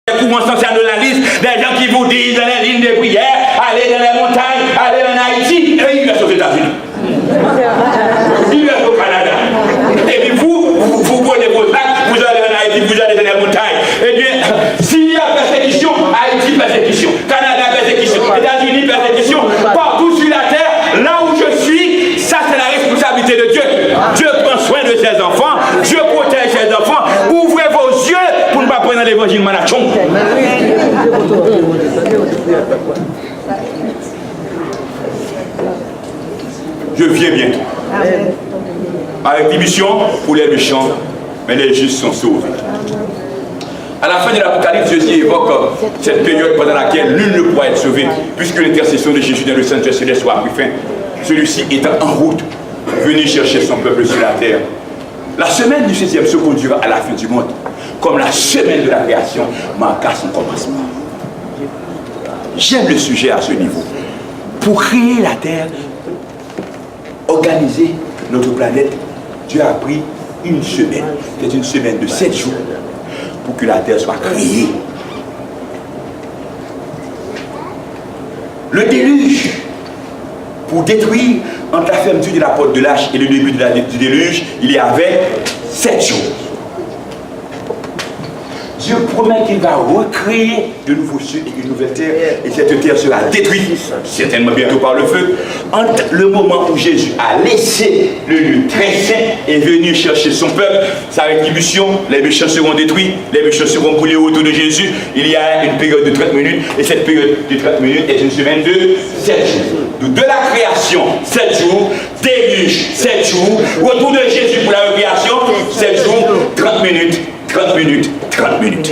Les courants sensationnalistes, des gens qui vous disent dans les lignes de prière, allez dans les montagnes, allez en Haïti, et ils restent aux États-Unis. Ils restent au Canada. Et puis vous prenez vos actes, vous allez en Haïti, vous allez dans les montagnes. Eh bien, s'il y a persécution, Haïti persécution, Canada persécution, États-Unis persécution, partout sur la terre, là où je suis, ça c'est la responsabilité de Dieu. Dieu prend soin de ses enfants, Dieu protège ses enfants. Ouvrez vos yeux pour ne pas prendre l'évangile manachon. Je viens bientôt. Ma rétribution pour les méchants, mais les justes sont sauvés. À la fin de l'Apocalypse, Jésus évoque cette période pendant laquelle nul ne pourra être sauvé, puisque l'intercession de Jésus dans le sanctuaire céleste soit pris fin. Celui-ci étant en route, venir chercher son peuple sur la terre. La semaine du 7e se conduira à la fin du monde, comme la semaine de la création marqua son commencement. J'aime le sujet à ce niveau. Pour créer la terre, organiser notre planète, Dieu a pris une semaine. C'est une semaine de 7 jours pour que la terre soit créée. Le déluge, pour détruire entre la fermeture de la porte de l'Arche et le début du déluge, il y avait 7 jours. Dieu promet qu'il va recréer de nouveaux cieux et une nouvelle terre, et cette terre sera détruite, certainement bientôt par le feu. Entre le moment où Jésus a laissé le lieu très saint et venu chercher son peuple, sa rétribution, les méchants seront détruits, les méchants seront brûlés autour de Jésus. Il y a une période de 30 minutes, et cette période de 30 minutes est une semaine de 7 jours. De la création, 7 jours, déluge, 7 jours, retour de Jésus pour la recréation, 7 jours, 30 minutes. 30 minutes, 30 minutes.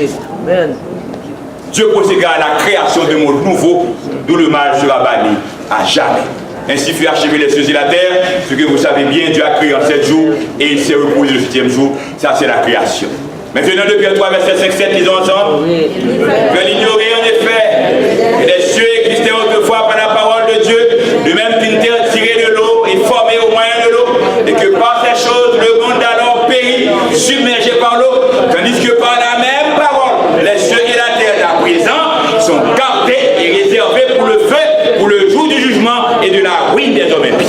Dieu procédera à la création de monde nouveau, d'où le mal sera banni à jamais. Ainsi fut achevé les cieux et la terre, ce que vous savez bien, Dieu a créé en 7 jours et il s'est reposé le 7e jour. Ça, c'est la création. Maintenant, de Pierre 3, verset 5, 7, lisons ensemble. Que l'ignorer en effet, et les cieux existaient autrefois par la parole de Dieu, de même qu'une terre tirée de l'eau et formée au moyen de l'eau, et que par ces choses, le monde alors périt, submergé par l'eau, tandis que par la même parole, les cieux et la terre à présent sont gardés et réservés pour le feu, pour le jour du jugement et de la ruine des hommes impies.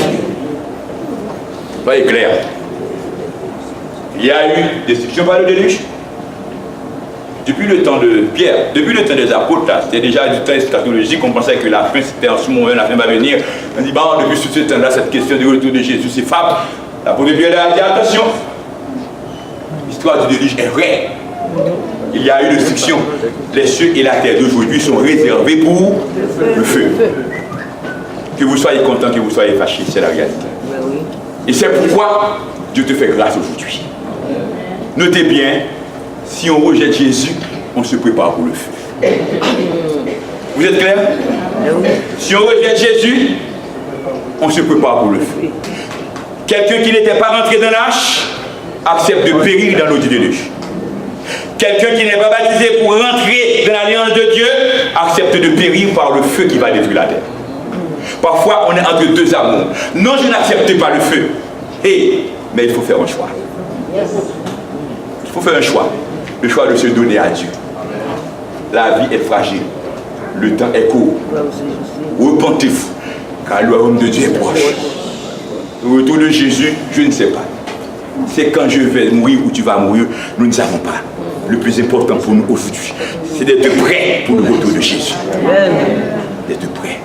Soyez clair. Il y a eu destruction par le déluge. Depuis le temps de Pierre, depuis le temps des apôtres, c'était déjà du temps eschatologique, on pensait que la fin c'était en ce moment, la fin va venir. On dit, bah, depuis ce temps-là, cette question du retour de Jésus, c'est fable. L'apôtre Pierre a dit, attention, l'histoire du déluge est vraie. Il y a eu destruction. Les cieux et la terre d'aujourd'hui sont réservés pour le feu. Que vous soyez content, que vous soyez fâché, c'est la réalité. Et c'est pourquoi Dieu te fait grâce aujourd'hui. Notez bien, si on rejette Jésus, on se prépare pour le feu. Vous êtes clair? Si on rejette Jésus, on se prépare pour le feu. Quelqu'un qui n'était pas rentré dans l'arche accepte de périr dans l'eau du déluge. Quelqu'un qui n'est pas baptisé pour rentrer dans l'alliance de Dieu accepte de périr par le feu qui va détruire la terre. Parfois, on est entre deux amours. Non, je n'accepte pas le feu. Mais il faut faire un choix. Il faut faire un choix. Le choix de se donner à Dieu. La vie est fragile. Le temps est court. Repentez-vous, car le royaume de Dieu est proche. Le retour de Jésus, je ne sais pas. C'est quand je vais mourir ou tu vas mourir, nous ne savons pas. Le plus important pour nous aujourd'hui, c'est d'être prêts pour le retour de Jésus. D'être prêts.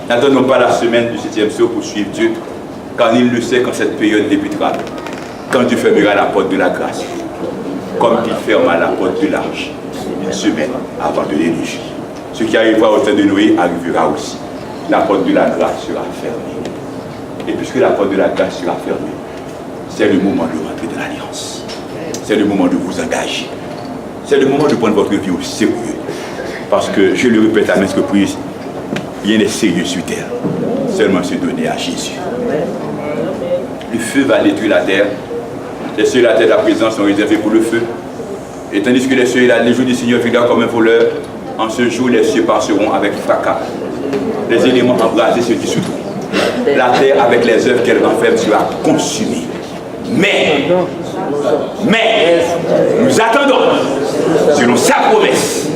N'attendons pas la semaine du 7e jour pour suivre Dieu, car il le sait quand cette période débutera. Quand Dieu fermera la porte de la grâce, comme il ferma la porte de l'arche, une semaine avant le déluge. Ce qui arrivera au temps de Noé arrivera aussi. La porte de la grâce sera fermée. Et puisque la porte de la grâce sera fermée, c'est le moment de rentrer dans l'alliance. C'est le moment de vous engager. C'est le moment de prendre votre vie au sérieux. Parce que, je le répète à maintes reprises, rien n'est sérieux sur terre. Seulement se donner à Jésus. Le feu va détruire la terre. Les cieux et la terre à présent sont réservés pour le feu. Et tandis que les cieux et les jours du Seigneur viendront comme un voleur, en ce jour les cieux passeront avec fracas. Les éléments embrasés se dissoudront. La terre avec les œuvres qu'elle renferme sera consumée. Mais nous attendons, selon sa promesse,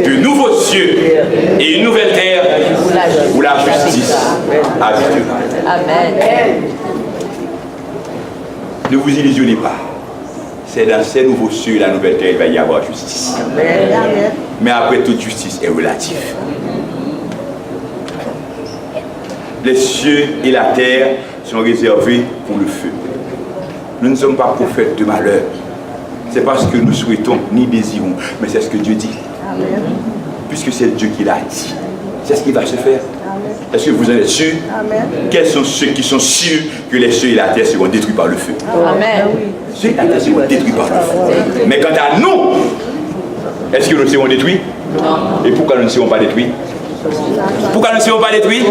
de nouveaux cieux et une nouvelle terre où la justice habitera. Amen. Ne vous illusionnez pas. C'est dans ces nouveaux cieux et la nouvelle terre qu'il va y avoir justice. Amen. Mais après, toute justice est relative. Les cieux et la terre sont réservés pour le feu. Nous ne sommes pas prophètes de malheur. C'est pas ce que nous souhaitons ni désirons, mais c'est ce que Dieu dit. Amen. Puisque c'est Dieu qui l'a dit. C'est ce qui va se faire. Est-ce que vous en êtes sûrs? Amen. Quels sont ceux qui sont sûrs que les cieux et la terre seront détruits par le feu? Amen. Ceux et la terre seront détruits par le feu. Mais quant à nous, est-ce que nous serons détruits? Non. Et pourquoi nous ne serons pas détruits? Pourquoi nous ne serons pas détruits?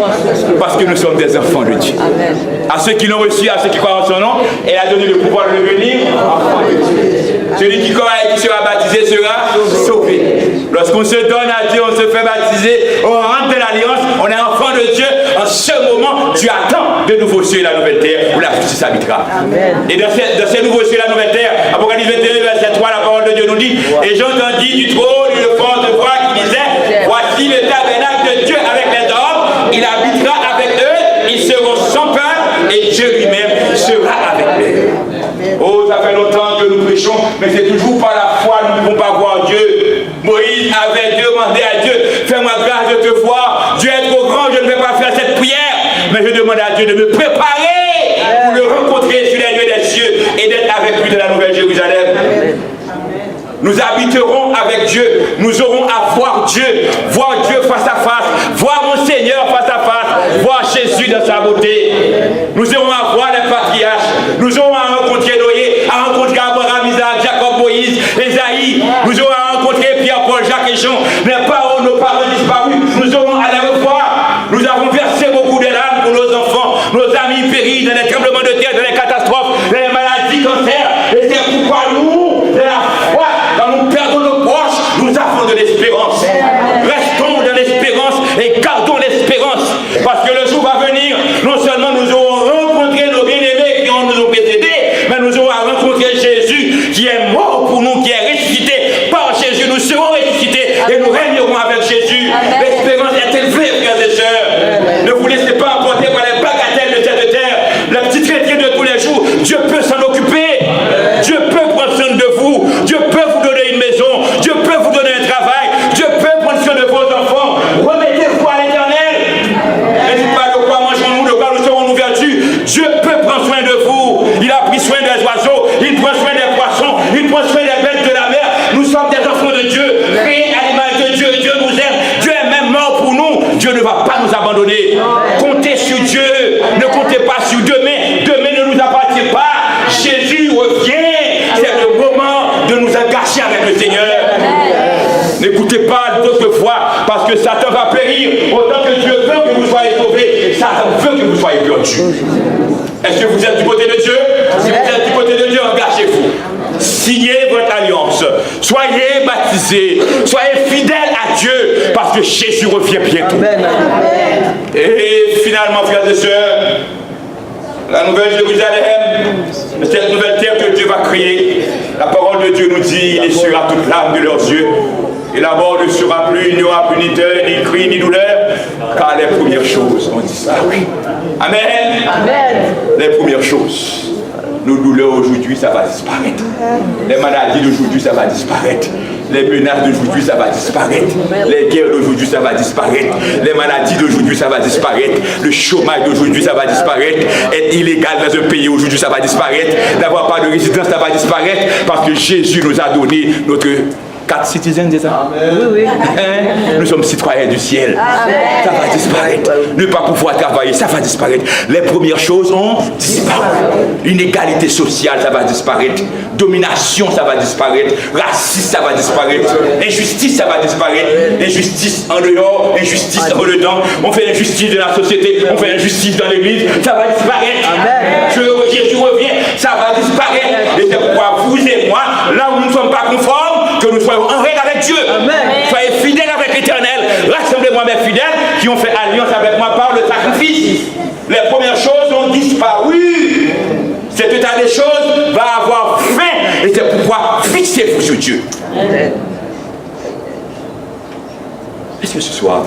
Parce que nous sommes des enfants de Dieu. Amen. À ceux qui l'ont reçu, à ceux qui croient en son nom, elle a donné le pouvoir de devenir enfant de Dieu. Celui qui croit et qui sera baptisé sera sauvé. Lorsqu'on se donne à Dieu, on se fait baptiser, on rentre dans l'alliance, on est enfant de Dieu. En ce moment, tu attends de nouveaux cieux et la nouvelle terre où la justice habitera. Amen. Et dans ces nouveaux cieux et la nouvelle terre, Apocalypse 21, verset 3, la parole de Dieu nous dit, et j'entendis du trône une forte voix qui disait, voici le tabernacle de Dieu avec les hommes, il habitera avec eux, ils seront sans peur, et Dieu lui-même sera avec eux. Oh, ça fait longtemps que nous prêchons, mais c'est toujours par la foi nous ne pouvons pas voir Dieu. Moïse avait demandé à Dieu, fais-moi grâce de te voir. Dieu est trop grand, je ne vais pas faire cette prière. Mais je demande à Dieu de me préparer pour le rencontrer sur les nuées des cieux et d'être avec lui de la Nouvelle Jérusalem. Amen. Nous habiterons avec Dieu, nous aurons à voir Dieu face à face, voir mon Seigneur face à face, voir Jésus dans sa beauté. Nous aurons à voir les patriarches, nous aurons à rencontrer Noé, à rencontrer Abraham, Isaac, Jacob, Moïse, Esaïe, nous aurons à rencontrer Pierre, Paul, Jacques et Jean, nos parents disparus, nous aurons à les revoir. Nous avons versé beaucoup de larmes pour nos enfants, nos amis péris dans les tremblements de terre, dans les catastrophes, dans les maladies, cancer, et c'est pourquoi nous, de la foi, quand nous perdons nos proches, nous avons de l'espérance. Restons dans l'espérance et gardons l'espérance. Parce que le jour va venir, non seulement nous aurons rencontré nos bien-aimés qui nous ont précédés, mais nous aurons à rencontrer Jésus qui est mort pour nous, qui est ressuscité. Par Jésus, nous serons ressuscités et nous régnerons avec Jésus. L'espérance est élevée, frères et sœurs. Ne vous laissez pas emporter par les bagatelles de cette terre. Le petit chrétien de tous les jours, Dieu peut s'en occuper. Dieu peut prendre soin de vous. Dieu peut vous donner une maison. Dieu peut vous donner un travail. Dieu peut prendre soin de vos enfants. Remettez-vous à l'Éternel. N'hésitez pas de quoi mangeons-nous, de quoi nous serons-nous vertus. Dieu peut prendre soin de vous. Il a pris soin des oiseaux. Il prend soin des poissons. Il prend soin des bêtes de la mer. Nous sommes des enfants de Dieu. Créés à l'image de Dieu. Dieu nous aime. Dieu est même mort pour nous. Dieu ne va pas nous abandonner. Comptez sur Dieu. Ne comptez pas sur demain. Demain ne nous appartient pas. Jésus revient. C'est le moment de nous engager avec le Seigneur. N'écoutez pas d'autres voix parce que Satan va périr. Autant que Dieu veut que vous soyez sauvés, Satan veut que vous soyez perdus. Est-ce que vous êtes du côté de Dieu? Si vous êtes du côté de Dieu, engagez-vous. Signez votre alliance. Soyez baptisés. Soyez fidèles à Dieu parce que Jésus revient bientôt. Amen. Et finalement, frères et sœurs, la nouvelle Jérusalem, cette nouvelle terre que Dieu va créer, la parole de Dieu nous dit, il essuiera toute larme de leurs yeux. Et la mort ne sera plus, il n'y aura plus ni deuil, ni cri, ni douleur, car les premières choses ont disparu. Amen. Amen. Les premières choses. Nos douleurs aujourd'hui, ça va disparaître. Les maladies d'aujourd'hui, ça va disparaître. Les menaces d'aujourd'hui, ça va disparaître. Les guerres d'aujourd'hui, ça va disparaître. Les maladies d'aujourd'hui, ça va disparaître. Le chômage d'aujourd'hui, ça va disparaître. Être illégal dans un pays aujourd'hui, ça va disparaître. N'avoir pas de résidence, ça va disparaître. Parce que Jésus nous a donné notre carte citoyenne, c'est ça? Oui, oui. Nous sommes citoyens du ciel. Amen. Ça va disparaître. Ne pas pouvoir travailler, ça va disparaître. Les premières choses ont disparu. L'inégalité sociale, ça va disparaître. Domination, ça va disparaître. Racisme, ça va disparaître. Injustice, ça va disparaître. Injustice en dehors, injustice en dedans. On fait l'injustice de la société, on fait l'injustice dans l'église, ça va disparaître. Amen. Jésus revient, ça va disparaître. Et c'est pourquoi vous et moi, là où nous ne sommes pas conformes, que nous soyons en règle avec Dieu. Amen. Soyez fidèles avec l'Éternel. Rassemblez-moi mes fidèles qui ont fait alliance avec moi par le sacrifice. Les premières choses ont disparu. Cet état des choses va avoir fin. Et c'est pourquoi fixez-vous sur Dieu. Est-ce que ce soir,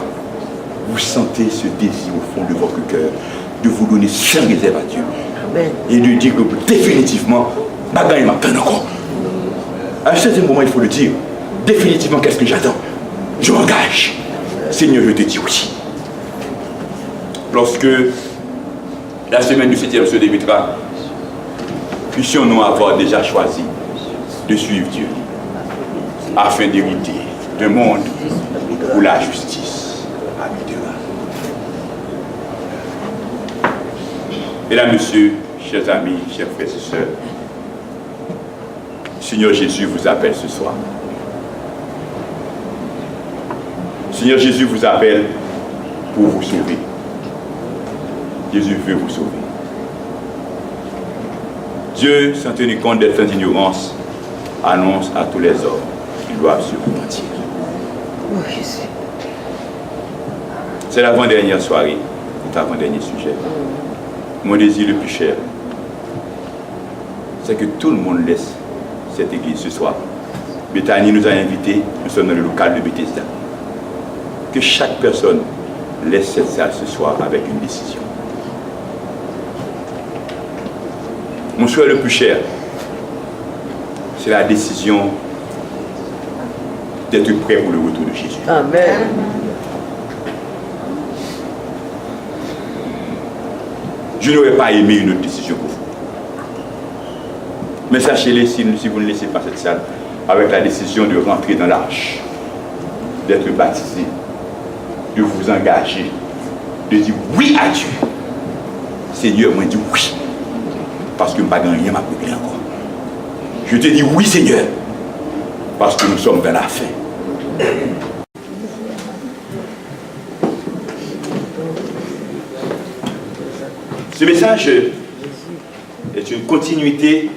vous sentez ce désir au fond de votre cœur de vous donner sans réserve à Dieu? Amen. Et de dire que définitivement, bagaille m'attend encore. À un certain moment, il faut le dire. Définitivement, qu'est-ce que j'attends? Je m'engage. Seigneur, je te dis aussi. Lorsque la semaine du 7e se débutera, puissions-nous avoir déjà choisi de suivre Dieu afin d'hériter d'un monde où la justice habitera. Mesdames, Messieurs, chers amis, chers frères et sœurs, Seigneur Jésus vous appelle ce soir. Seigneur Jésus vous appelle pour vous sauver. Jésus veut vous sauver. Dieu, sans tenir compte des fins d'ignorance, annonce à tous les hommes qu'ils doivent se repentir. C'est l'avant-dernière soirée, notre avant-dernier sujet. Mon désir le plus cher, c'est que tout le monde laisse cette église ce soir. Bethany nous a invités, nous sommes dans le local de Bethesda. Que chaque personne laisse cette salle ce soir avec une décision. Mon souhait le plus cher, c'est la décision d'être prêt pour le retour de Jésus. Amen. Je n'aurais pas aimé une autre décision pour vous. Mais sachez-le, si vous ne laissez pas cette salle avec la décision de rentrer dans l'arche, d'être baptisé, de vous engager, de dire oui à Dieu. Seigneur, moi, je dis oui. Parce que je n'ai pas gagné ma prière encore. Je te dis oui, Seigneur. Parce que nous sommes vers la fin. Ce message est une continuité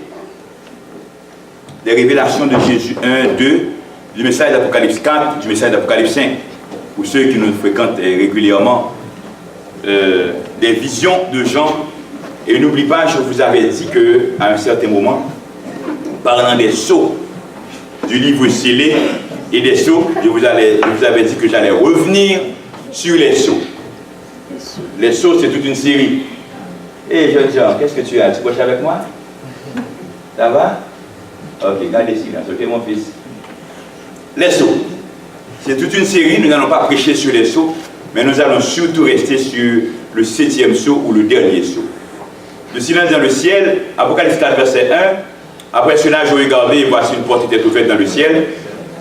des révélations de Jésus 1, 2, du message d'Apocalypse 4, du message d'Apocalypse 5. Pour ceux qui nous fréquentent régulièrement, des visions de Jean. Et n'oublie pas, je vous avais dit qu'à un certain moment, parlant des sceaux du livre scellé et des sceaux, je vous avais dit que j'allais revenir sur les sceaux. Les sceaux, c'est toute une série. Et jeune Jean, qu'est-ce que tu as? Tu couches avec moi? Ça va? Ok, gardez silence, ok mon fils. Les sceaux. C'est toute une série, nous n'allons pas prêcher sur les sceaux, mais nous allons surtout rester sur le 7e sceau ou le dernier sceau. Le silence dans le ciel, Apocalypse 4, verset 1. Après cela, je regardais et voici une porte était ouverte dans le ciel.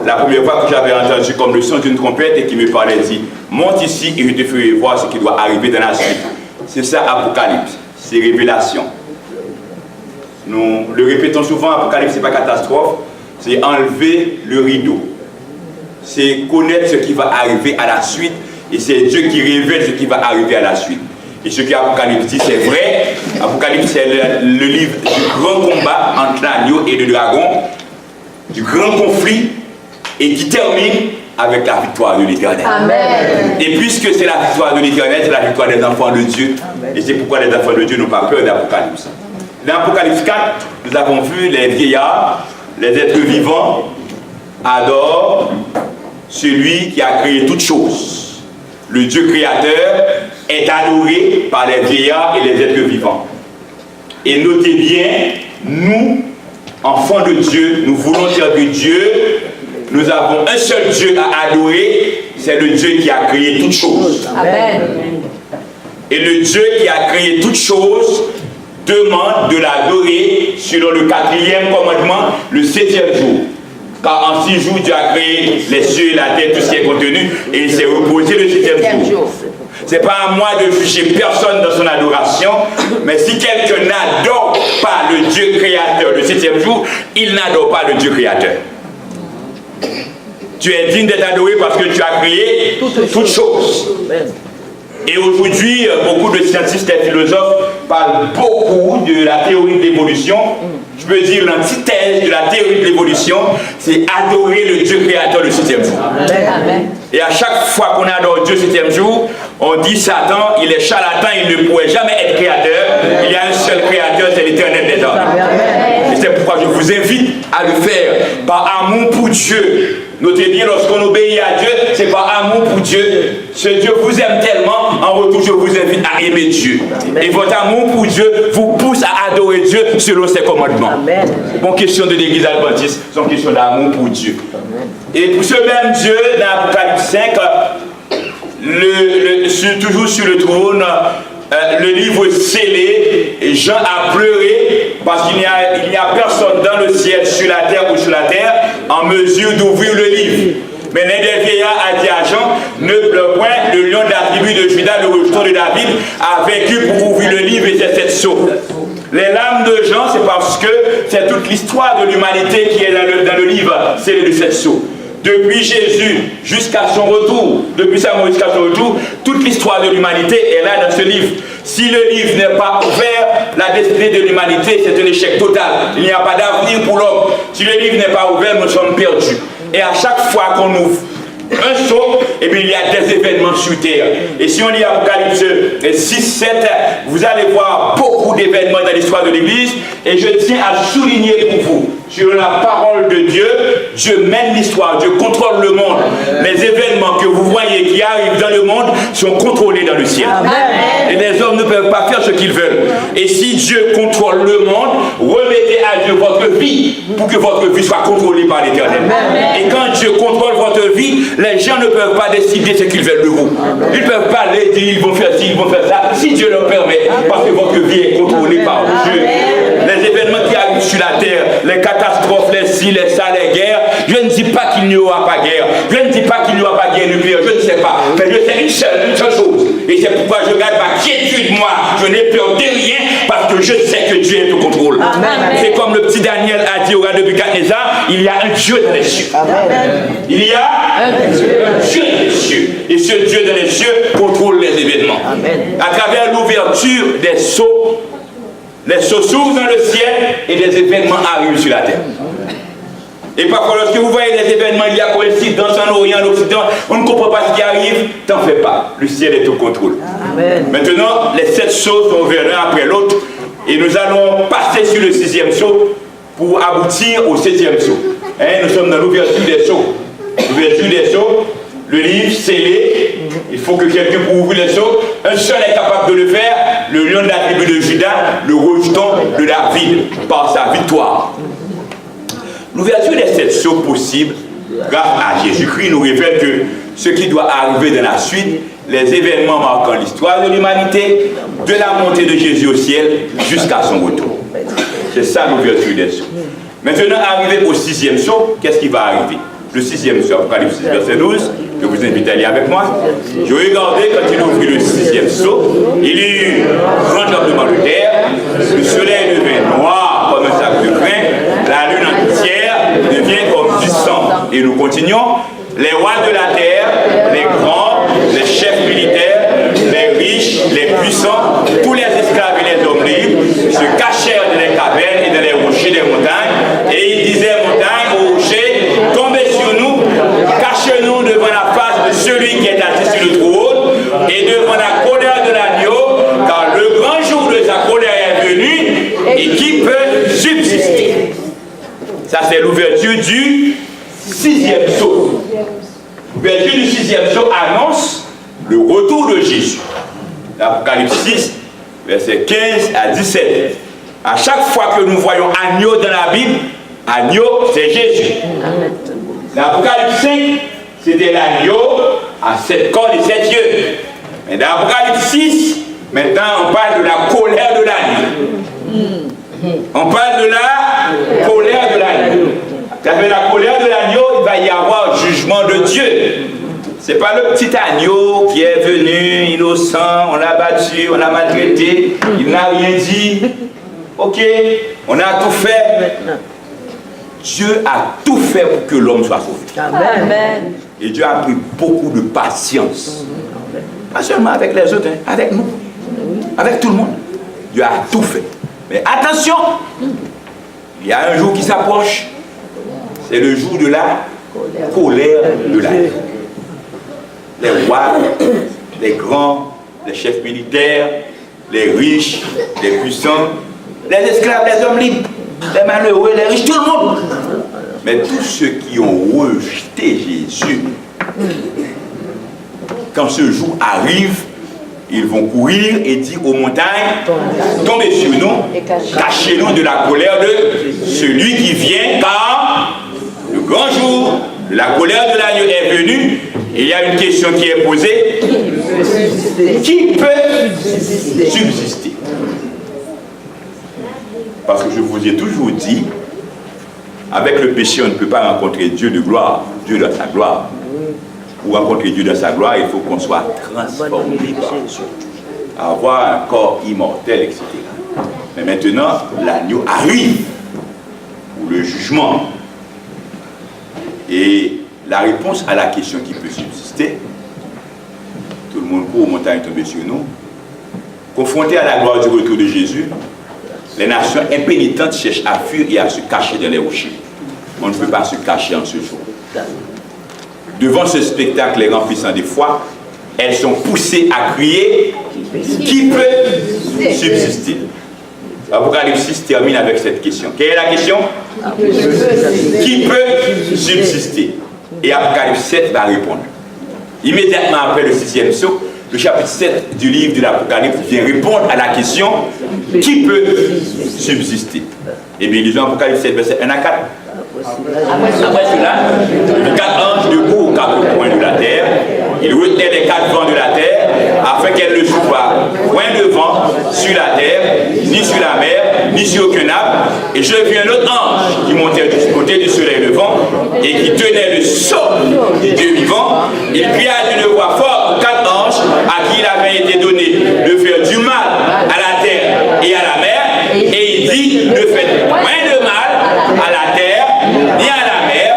La première fois que j'avais entendu comme le son d'une trompette et qui me parlait dit, monte ici et je te ferai voir ce qui doit arriver dans la suite. C'est ça Apocalypse, c'est révélation. Nous le répétons souvent, Apocalypse, ce n'est pas catastrophe, c'est enlever le rideau. C'est connaître ce qui va arriver à la suite et c'est Dieu qui révèle ce qui va arriver à la suite. Et ce qu'Apocalypse dit, c'est vrai. Apocalypse, c'est le livre du grand combat entre l'agneau et le dragon, du grand conflit, et qui termine avec la victoire de l'Éternel. Amen. Et puisque c'est la victoire de l'Éternel, c'est la victoire des enfants de Dieu. Amen. Et c'est pourquoi les enfants de Dieu n'ont pas peur d'Apocalypse. Dans Apocalypse 4, nous avons vu les vieillards, les êtres vivants, adorent celui qui a créé toutes choses. Le Dieu créateur est adoré par les vieillards et les êtres vivants. Et notez bien, nous, enfants de Dieu, nous voulons servir Dieu, nous avons un seul Dieu à adorer, c'est le Dieu qui a créé toutes choses. Amen. Et le Dieu qui a créé toutes choses demande de l'adorer selon le 4e commandement, le 7e jour. Car en 6 jours, Dieu a créé les cieux et la terre, tout ce qui est contenu, et il s'est reposé le 7e jour. Ce n'est pas à moi de juger personne dans son adoration, mais si quelqu'un n'adore pas le Dieu créateur le 7e jour, il n'adore pas le Dieu créateur. Tu es digne d'être adoré parce que tu as créé toutes choses. Et aujourd'hui, beaucoup de scientifiques et philosophes parlent beaucoup de la théorie de l'évolution. Je peux dire l'antithèse de la théorie de l'évolution, c'est adorer le Dieu créateur le 7e jour. Amen. Et à chaque fois qu'on adore Dieu le 7e jour, on dit Satan, il est charlatan, il ne pourrait jamais être créateur. Il y a un seul créateur, c'est l'Éternel des armées. Et c'est pourquoi je vous invite à le faire par amour pour Dieu. Notez bien, lorsqu'on obéit à Dieu, c'est par amour pour Dieu. Ce Dieu vous aime tellement, en retour, je vous invite à aimer Dieu. Et votre amour pour Dieu vous pousse à adorer Dieu selon ses commandements. Bon, question de l'église adventiste, c'est une question d'amour pour Dieu. Et pour ce même Dieu, dans Apocalypse 5, toujours sur le trône, le livre scellé, et Jean a pleuré parce qu'il n'y a personne dans le ciel, sur la terre ou sur la terre, en mesure d'ouvrir le livre. Mais l'un des vieillards a dit à Jean, ne pleure point, le lion de la tribu de Juda, le rejeton de David, a vaincu pour ouvrir le livre et c'est cette sceaux. Les larmes de Jean, c'est parce que c'est toute l'histoire de l'humanité qui est dans le livre, c'est de cette sceaux. Depuis Jésus jusqu'à son retour, depuis sa mort jusqu'à son retour, toute l'histoire de l'humanité est là dans ce livre. Si le livre n'est pas ouvert, la destinée de l'humanité, c'est un échec total. Il n'y a pas d'avenir pour l'homme. Si le livre n'est pas ouvert, nous sommes perdus. Et à chaque fois qu'on ouvre un sceau, eh bien, il y a des événements sur terre. Et si on lit Apocalypse 6, 7, vous allez voir beaucoup d'événements dans l'histoire de l'Église. Et je tiens à souligner pour vous, sur la parole de Dieu, Dieu mène l'histoire, Dieu contrôle le monde. Les événements que vous voyez qui arrivent dans le monde sont contrôlés dans le ciel. Amen. Et les hommes ne peuvent pas faire ce qu'ils veulent. Et si Dieu contrôle le monde, remettez à Dieu votre vie pour que votre vie soit contrôlée par l'Éternel. Et quand Dieu contrôle votre vie, les gens ne peuvent pas décider ce qu'ils veulent de vous. Ils ne peuvent pas les dire, ils vont faire ci, ils vont faire ça, si Dieu leur permet, parce que votre vie est contrôlée par Dieu. Les événements qui arrivent sur la terre, les catastrophes, les ci, les ça, les guerres, je ne dis pas qu'il n'y aura pas guerre, je ne dis pas qu'il n'y aura pas guerre nucléaire, je ne sais pas, mais je sais une seule chose, et c'est pourquoi je garde ma quiétude, moi, je n'ai peur de rien, parce que je sais que Dieu est au contrôle. C'est comme le petit Daniel a dit au roi de Nebuchadnezzar, il y a un Dieu dans les cieux. Il y a un Dieu dans les cieux, et ce Dieu dans les cieux contrôle les événements. À travers l'ouverture des sceaux, les sceaux s'ouvrent dans le ciel et des événements arrivent sur la terre. Et parfois, lorsque vous voyez des événements, il y a coïncidence en Orient, en Occident, on ne comprend pas ce qui arrive, t'en fais pas. Le ciel est au contrôle. Amen. Maintenant, les 7 sceaux sont ouverts l'un après l'autre et nous allons passer sur le 6e sceau pour aboutir au 7e sceau. Nous sommes dans l'ouverture des sceaux. L'ouverture des sceaux, le livre scellé, il faut que quelqu'un pour ouvrir les sceaux, un seul est capable de le faire, le lion de la tribu de Juda, le rejeton de David, par sa victoire. L'ouverture des 7 sceaux possibles, grâce à Jésus-Christ, nous révèle que ce qui doit arriver dans la suite, les événements marquant l'histoire de l'humanité, de la montée de Jésus au ciel jusqu'à son retour. C'est ça l'ouverture des sceaux. Maintenant, arrivé au 6e sceau, qu'est-ce qui va arriver? Le 6e sceau, Apocalypse 6, verset 12, je vous invite à aller avec moi. Je regardais quand il ouvrit le 6e sceau, il y eut un grand tremblement de terre, le soleil devint noir comme un sac de grain, la lune entière devient comme du sang. Et nous continuons, les rois de la terre, les grands, les chefs militaires, les riches, les puissants, tous les esclaves et les hommes libres se cachèrent dans les cavernes et dans les rochers des montagnes, et ils disaient montagne aux rochers, tombez sur nous, cachez-nous devant la face de celui qui est assis sur le trône et devant la colère de l'agneau, car le grand jour de sa colère est venu et qui peut subsister. Ça c'est l'ouverture du 6e sceau. L'ouverture du 6e sceau annonce le retour de Jésus. L'Apocalypse 6, versets 15 à 17. À chaque fois que nous voyons agneau dans la Bible, agneau c'est Jésus. L'Apocalypse 5, c'était l'agneau à 7 cornes et 7 yeux. Mais dans l'Apocalypse 6, maintenant on parle de la colère de l'agneau. On parle de la colère de l'agneau. Avec la colère de l'agneau, il va y avoir jugement de Dieu. Ce n'est pas le petit agneau qui est venu, innocent, on l'a battu, on l'a maltraité, il n'a rien dit. Ok, on a tout fait. Dieu a tout fait pour que l'homme soit sauvé. Amen. Et Dieu a pris beaucoup de patience. Pas seulement avec les autres, hein, avec nous. Avec tout le monde. Dieu a tout fait. Mais attention, il y a un jour qui s'approche. C'est le jour de la colère de l'agneau. Les rois, les grands, les chefs militaires, les riches, les puissants, les esclaves, les hommes libres, les malheureux, les riches, tout le monde. Mais tous ceux qui ont rejeté Jésus, quand ce jour arrive, ils vont courir et dire aux montagnes, tombez sur nous, cachez-nous de la colère de celui qui vient, car le grand jour, la colère de l'agneau est venue. Et il y a une question qui est posée. Qui peut subsister? Parce que je vous ai toujours dit, avec le péché, on ne peut pas rencontrer Dieu de gloire, Dieu dans sa gloire. Pour rencontrer Dieu dans sa gloire, il faut qu'on soit transformé par Dieu, avoir un corps immortel, etc. Mais maintenant, l'agneau arrive pour le jugement. Et la réponse à la question qui peut subsister, tout le monde court aux montagnes tomber sur nous, confronté à la gloire du retour de Jésus, les nations impénitentes cherchent à fuir et à se cacher dans les rochers. On ne peut pas se cacher en ce jour. Devant ce spectacle remplissant de foi, elles sont poussées à crier « Qui peut subsister ?» Apocalypse 6 termine avec cette question. Quelle est la question? Qui peut subsister? Et Apocalypse 7 va répondre. Immédiatement après le 6e saut, le chapitre 7 du livre de l'Apocalypse vient répondre à la question qui peut subsister. Eh bien, lisons Apocalypse 7, verset 1 à 4. Après cela, les 4 anges debout aux 4 coins de la terre, ils retenaient les 4 vents de la terre, afin qu'elle ne souffle pas point de vent sur la terre, ni sur la mer, ni sur aucun arbre. Et je vis un autre ange qui montait du côté du soleil levant et qui tenait le sceau du Dieu vivant. Il cria d'une voix forte aux 4 anges à qui il avait été donné de faire du mal à la terre et à la mer. Et il dit, ne faites point de mal à la terre, ni à la mer,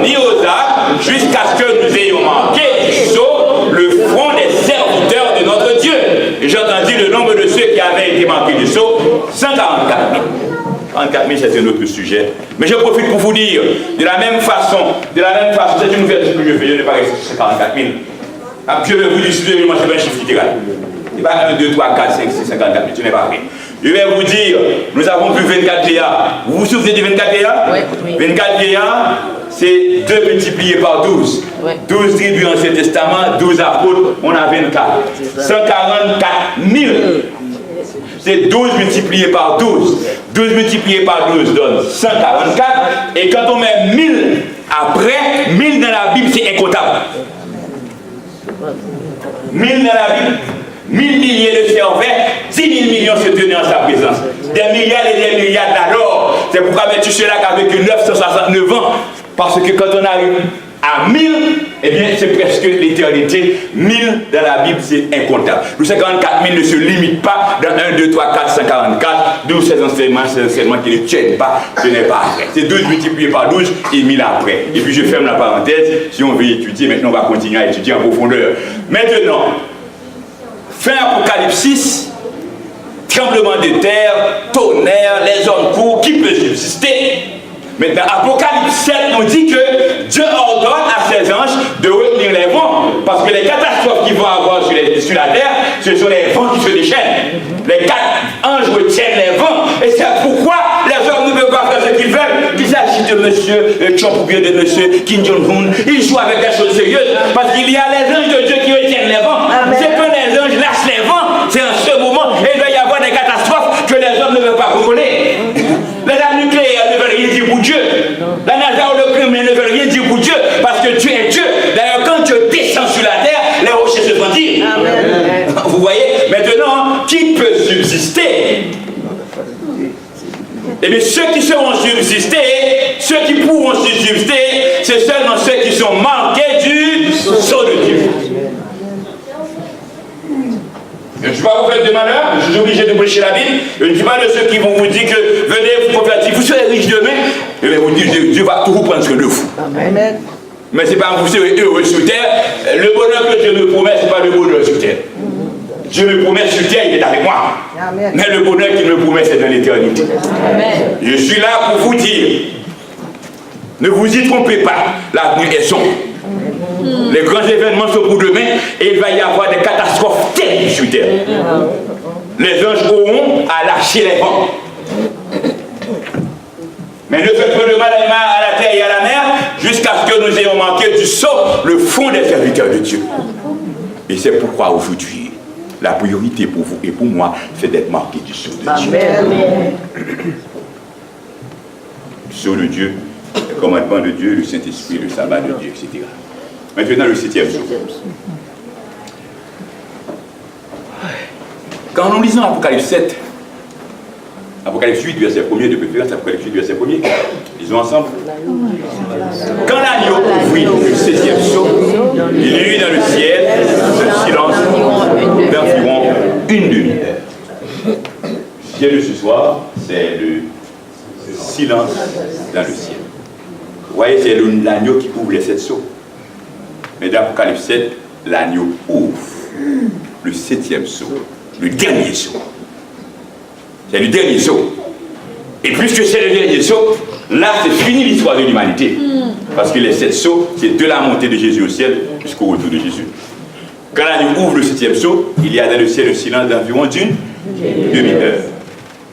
ni aux arbres, jusqu'à ce que nous ayons manqué du sceau le front des serviteurs de notre Dieu. Et j'ai entendu le nombre de ceux qui avaient été manqués du sceau, 144 000. 44 000, c'est un autre sujet. Mais je profite pour vous dire, de la même façon, c'est une nouvelle que je fais, je n'ai pas resté sur 44 000. Je vais vous dire, moi, c'est pas un chiffre littéral. C'est pas 1, 2, 3, 4, 5, 6, 54 000, ce n'est pas vrai. Je vais vous dire, nous avons vu 24 vieillards. Vous vous souvenez des 24 vieillards? Oui. 24 vieillards, c'est 2 multiplié par 12. Oui. 12 tribus dans l'Ancien Testament, 12 apôtres, on a 24. 144 000. C'est 12 multiplié par 12. 12 multiplié par 12 donne 144. Et quand on met 1000 après, 1000 dans la Bible, c'est incontable. 1000 dans la Bible, 1000 milliers de servaient, 10 000 millions se tenaient en sa présence. Des milliards et des milliards d'alors. C'est pourquoi tu sais là qu'avec 969 ans, parce que quand on arrive à 1000, eh bien c'est presque l'éternité. 1000 dans la Bible, c'est incontable. Le 54 000 ne se limite pas dans 1, 2, 3, 4, 144, d'où ces enseignements qui ne tiennent pas, ce n'est pas vrai. C'est 12 multiplié par 12 et 1000 après. Et puis je ferme la parenthèse, si on veut étudier, maintenant on va continuer à étudier en profondeur. Maintenant, fin Apocalypse 6, tremblement de terre, tonnerre, les hommes courent, qui peut subsister? Maintenant, Apocalypse 7 nous dit que Dieu ordonne à ses anges de retenir les vents, parce que les catastrophes qu'ils vont avoir sur la terre, ce sont les vents qui se déchaînent. Les 4 anges retiennent les vents, et c'est pourquoi les hommes ne peuvent pas faire ce qu'ils veulent. Qu'il s'agisse de M. Trump ou bien de M. Kim Jong-un, ils jouent avec des choses sérieuses, parce qu'il y a les anges de Dieu qui retiennent les vents. C'est que les anges lâchent les vents, c'est en ce moment, et il va y avoir des catastrophes que les hommes ne veulent pas contrôler. Les nucléaires ne veulent rien dire pour Dieu. La NASA ou le criminel ne veulent rien dire pour Dieu, parce que Dieu est Dieu. D'ailleurs, quand Dieu descend sur la terre, les rochers se font dire. Vous voyez? Maintenant, qui peut subsister? Eh bien, ceux qui seront subsistés, ceux qui pourront subsister, c'est seulement ceux qui sont marqués du sceau de Dieu. Je ne suis pas vous faire de malheur, je suis obligé de prêcher la Bible. Je ne suis pas de ceux qui vont vous dire que venez vous convertir, vous serez riches demain. Je vais vous dire, Dieu va tout prendre soin de vous. Amen. Mais ce n'est pas vous serez heureux sur terre. Le bonheur que Dieu me promet, ce n'est pas le bonheur sur terre. Dieu me promet sur terre, il est avec moi. Amen. Mais le bonheur qu'il me promet, c'est dans l'éternité. Je suis là pour vous dire, ne vous y trompez pas, l'avenir est sombre. Les grands événements sont pour demain et il va y avoir des catastrophes terribles sur terre. les anges auront à lâcher les vents. Mais ne faites pas de mal à la terre et à la mer jusqu'à ce que nous ayons manqué du sceau, le fond des serviteurs de Dieu. Et c'est pourquoi aujourd'hui, la priorité pour vous et pour moi, c'est d'être marqué du sceau de Dieu. Amen. Le sceau de Dieu, le commandement de Dieu, le Saint-Esprit, le sabbat de Dieu, etc. Maintenant, le 7e sceau. Quand nous lisons Apocalypse 7, Apocalypse 8, verset 1er, de préférence, Apocalypse 8, verset 1er, lisons ensemble. Quand l'agneau ouvrit le 7e sceau, il y eut dans le ciel un silence d'environ une demi-heure. Le ciel de ce soir, c'est le silence dans le ciel. Vous voyez, c'est l'agneau qui ouvre les 7 sceaux. Mais dans Apocalypse 7, l'agneau ouvre le 7e sceau, le dernier sceau. C'est le dernier sceau. Et puisque c'est le dernier sceau, là c'est fini l'histoire de l'humanité. Parce que les 7 sceaux, c'est de la montée de Jésus au ciel jusqu'au retour de Jésus. Quand l'agneau ouvre le 7e sceau, il y a dans le ciel un silence d'environ d'une demi-heure.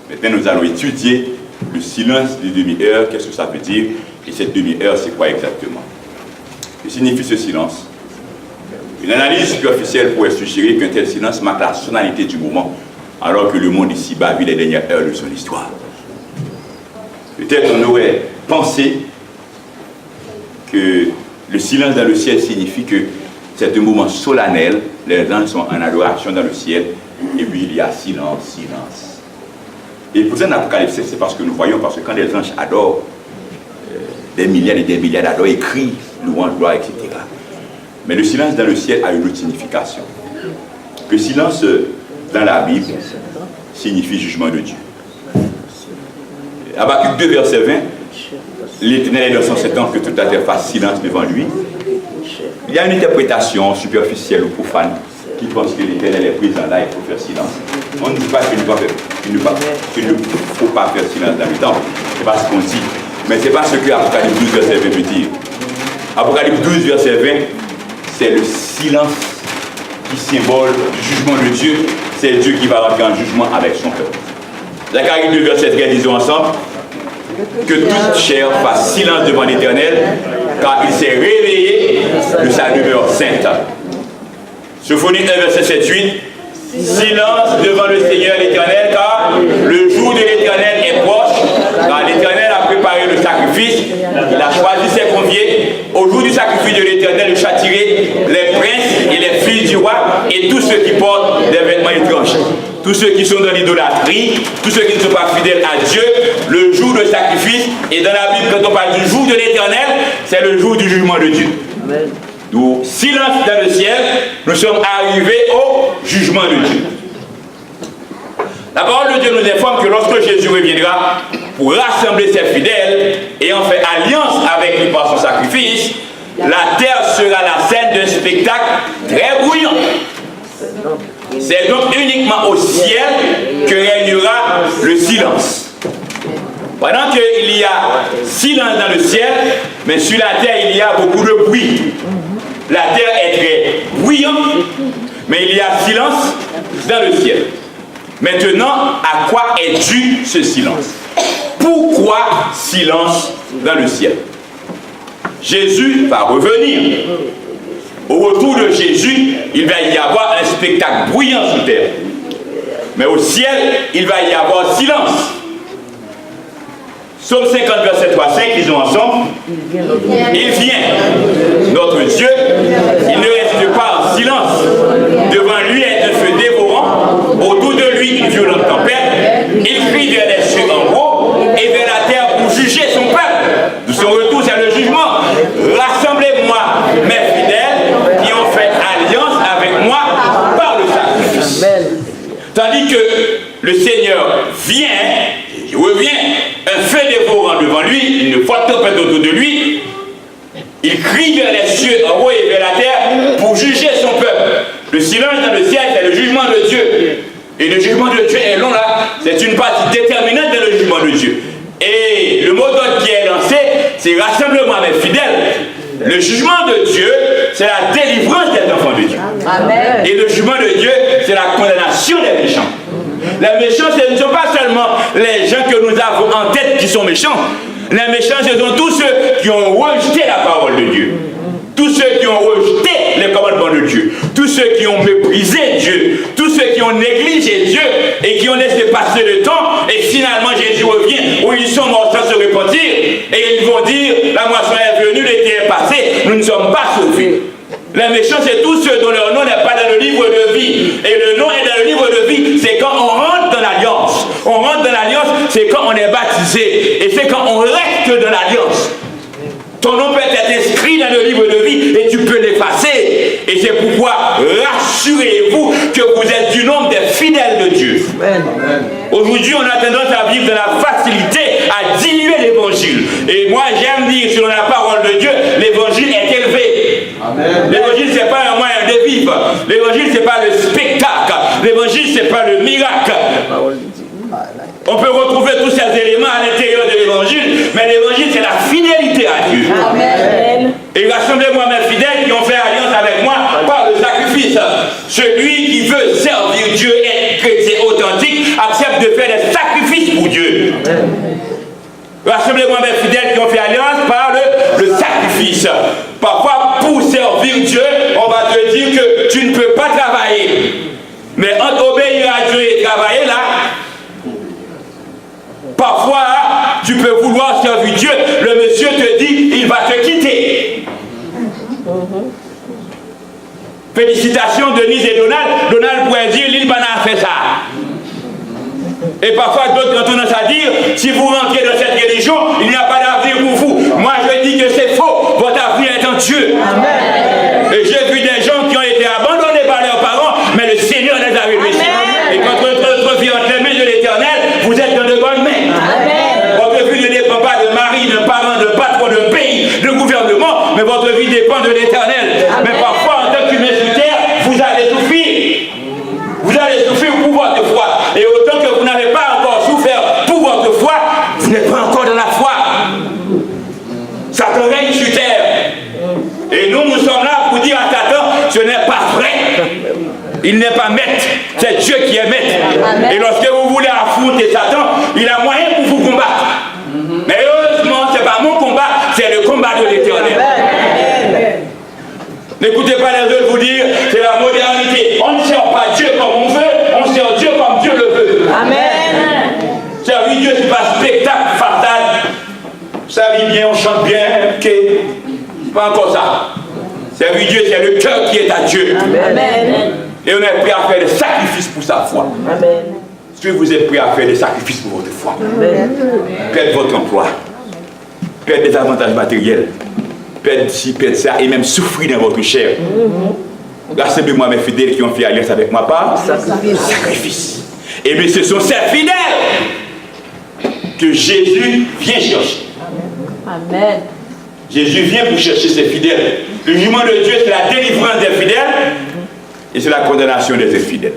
Maintenant nous allons étudier le silence de demi-heure, qu'est-ce que ça veut dire, et cette demi-heure c'est quoi exactement. Que signifie ce silence? Une analyse superficielle pourrait suggérer qu'un tel silence marque la sonalité du moment, alors que le monde ici-bas vit les dernières heures de son histoire. Peut-être on aurait pensé que le silence dans le ciel signifie que c'est un moment solennel, les anges sont en adoration dans le ciel, et puis il y a silence, silence. Et pour ça, dans l'Apocalypse, c'est parce que nous voyons, parce que quand les anges adorent, des milliards et des milliards d'adorent, ils crient, louange, gloire, etc. Mais le silence dans le ciel a une autre signification. Le silence dans la Bible signifie jugement de Dieu. Habakkuk 2, verset 20, l'Éternel est dans son septembre que toute la terre fasse silence devant lui. Il y a une interprétation superficielle ou profane qui pense que l'Éternel est présent là, il faut faire silence. On ne dit pas qu'il ne faut pas faire silence dans le temple. Ce n'est pas ce qu'on dit. Mais ce n'est pas ce que Apocalypse 12, verset 20 veut dire. Apocalypse 12, verset 20, c'est le silence qui symbole du jugement de Dieu. C'est Dieu qui va rentrer en jugement avec son peuple. Zacharie 2, verset 13, disons ensemble, que toute chair fasse silence devant l'Éternel, car il s'est réveillé de sa demeure sainte. Sophonie 1, verset 7-8, silence devant le Seigneur l'Éternel, car le jour de l'Éternel est proche, car l'Éternel a préparé le sacrifice, il a choisi ses conviés. Au jour du sacrifice de l'Éternel, je châtierai les princes et les filles du roi et tous ceux qui portent des vêtements étranges. Tous ceux qui sont dans l'idolâtrie, tous ceux qui ne sont pas fidèles à Dieu, le jour de sacrifice, et dans la Bible, quand on parle du jour de l'Éternel, c'est le jour du jugement de Dieu. Amen. Donc, silence dans le ciel, nous sommes arrivés au jugement de Dieu. La parole de Dieu nous informe que lorsque Jésus reviendra pour rassembler ses fidèles, ayant fait alliance avec lui par son sacrifice, la terre sera la scène d'un spectacle très bruyant. C'est donc uniquement au ciel que régnera le silence. Pendant qu'il y a silence dans le ciel, mais sur la terre il y a beaucoup de bruit. La terre est très bruyante, mais il y a silence dans le ciel. Maintenant, à quoi est dû ce silence? Pourquoi silence dans le ciel? Jésus va revenir. Au retour de Jésus, il va y avoir un spectacle bruyant sur terre. Mais au ciel, il va y avoir silence. Psaume 50, verset 3-5, lisons ensemble. Il vient, notre Dieu, il ne reste pas en silence. Devant lui est un feu dévorant, autour de lui une violente tempête. Il crie vers les cieux en haut et vers la terre pour juger son peuple. De son retour, c'est le jugement. Rassemblez-moi, mes fidèles, qui ont fait alliance avec moi par le sacrifice. Tandis que le Seigneur vient, il revient, un feu dévorant devant lui, une forte tempête autour de lui. Il crie vers les cieux en haut et vers la terre pour juger son peuple. Le silence dans le ciel, c'est le jugement de Dieu. Et le jugement de Dieu est long là. C'est une partie déterminante dans le jugement de Dieu. Et le mot d'ordre qui est lancé, c'est rassemblement mes fidèles. Le jugement de Dieu, c'est la délivrance des enfants de Dieu. Amen. Et le jugement de Dieu, c'est la condamnation des méchants. Les méchants, ce ne sont pas seulement les gens que nous avons en tête qui sont méchants. Les méchants, ce sont tous ceux qui ont rejeté la parole de Dieu. Tous ceux qui ont rejeté les commandements de Dieu, tous ceux qui ont méprisé Dieu, tous ceux qui ont négligé Dieu et qui ont laissé passer le temps, et finalement Jésus revient où ils sont morts sans se repentir, et ils vont dire, la moisson est venue, l'été est passé, nous ne sommes pas sauvés. Les méchants, c'est tous ceux dont leur nom n'est pas dans le livre de vie. Et le nom est dans le livre de vie, c'est quand on rentre dans l'alliance. On rentre dans l'alliance, c'est quand on est baptisé. Et c'est quand on reste dans l'alliance. Ton nom peut être inscrit dans le livre de vie et tu peux l'effacer. Et c'est pourquoi rassurez-vous que vous êtes du nombre des fidèles de Dieu. Aujourd'hui, on a tendance à vivre dans la facilité, à diluer l'évangile. Et moi, j'aime dire, selon la parole de Dieu, l'évangile est élevé. L'évangile, ce n'est pas un moyen de vivre. L'évangile, ce n'est pas le spectacle. L'évangile, ce n'est pas le miracle. On peut retrouver tous ces éléments à l'intérieur de l'évangile, mais l'évangile, c'est la fidélité à Dieu. Amen. Et rassemblez-moi mes fidèles qui ont fait alliance avec moi par le sacrifice. Celui qui veut servir Dieu et être chrétien authentique accepte de faire des sacrifices pour Dieu. Rassemblez-moi mes fidèles qui ont fait alliance par le sacrifice. Parfois, pour servir Dieu, on va te dire que tu ne peux pas travailler. Mais entre obéir à Dieu et travailler là, parfois, tu peux vouloir servir Dieu, le monsieur te dit, il va te quitter. Félicitations Denise et Donald. Donald pourrait dire, l'île Bana a fait ça. Et parfois, d'autres ont tendance à dire, si vous rentrez dans cette religion, il n'y a pas d'avenir pour vous. Moi, je dis que c'est faux. Votre avenir est en Dieu. Amen. Et j'ai vu des gens qui ont été abandonnés par leurs parents, mais le Seigneur les a réussis. Et quand votre vie entre les mains de l'Éternel, vous êtes dans de bonnes mains. Amen. Votre vie ne dépend pas de mari, de parents, de patron, de pays, de gouvernement, mais votre vie dépend de l'Éternel. Mais parfois, en tant qu'humain sur terre, vous allez souffrir. Vous allez souffrir pour votre foi. Et autant que vous n'avez pas encore souffert pour votre foi, vous n'êtes pas encore dans la foi. Satan règne sur terre. Et nous sommes là pour dire à Satan, ce n'est pas vrai. Il n'est pas maître, c'est Dieu qui est maître. Amen. Et lorsque vous voulez affronter Satan, il a moyen pour vous combattre. Mais heureusement, ce n'est pas mon combat, c'est le combat de l'Éternel. N'écoutez pas les autres vous dire, c'est la modernité. On ne sert pas Dieu comme on veut, on sert Dieu comme Dieu le veut. Amen. Servir Dieu, ce n'est pas spectacle fatal. Servir bien, on chante bien, ok. Pas encore ça. Servir Dieu, c'est le cœur qui est à Dieu. Amen. Et on est prêt à faire des sacrifices pour sa foi. Amen. Est-ce que vous êtes prêt à faire des sacrifices pour votre foi? Amen. Perdre votre emploi, perdre des avantages matériels, perdre ci, perdre ça, et même souffrir dans votre chair. Rassemblez-moi mes fidèles qui ont fait alliance avec moi par sacrifice. Et bien ce sont ces fidèles que Jésus vient chercher. Amen. Jésus vient pour chercher ses fidèles. Le jugement de Dieu, c'est la délivrance des fidèles et c'est la condamnation des infidèles.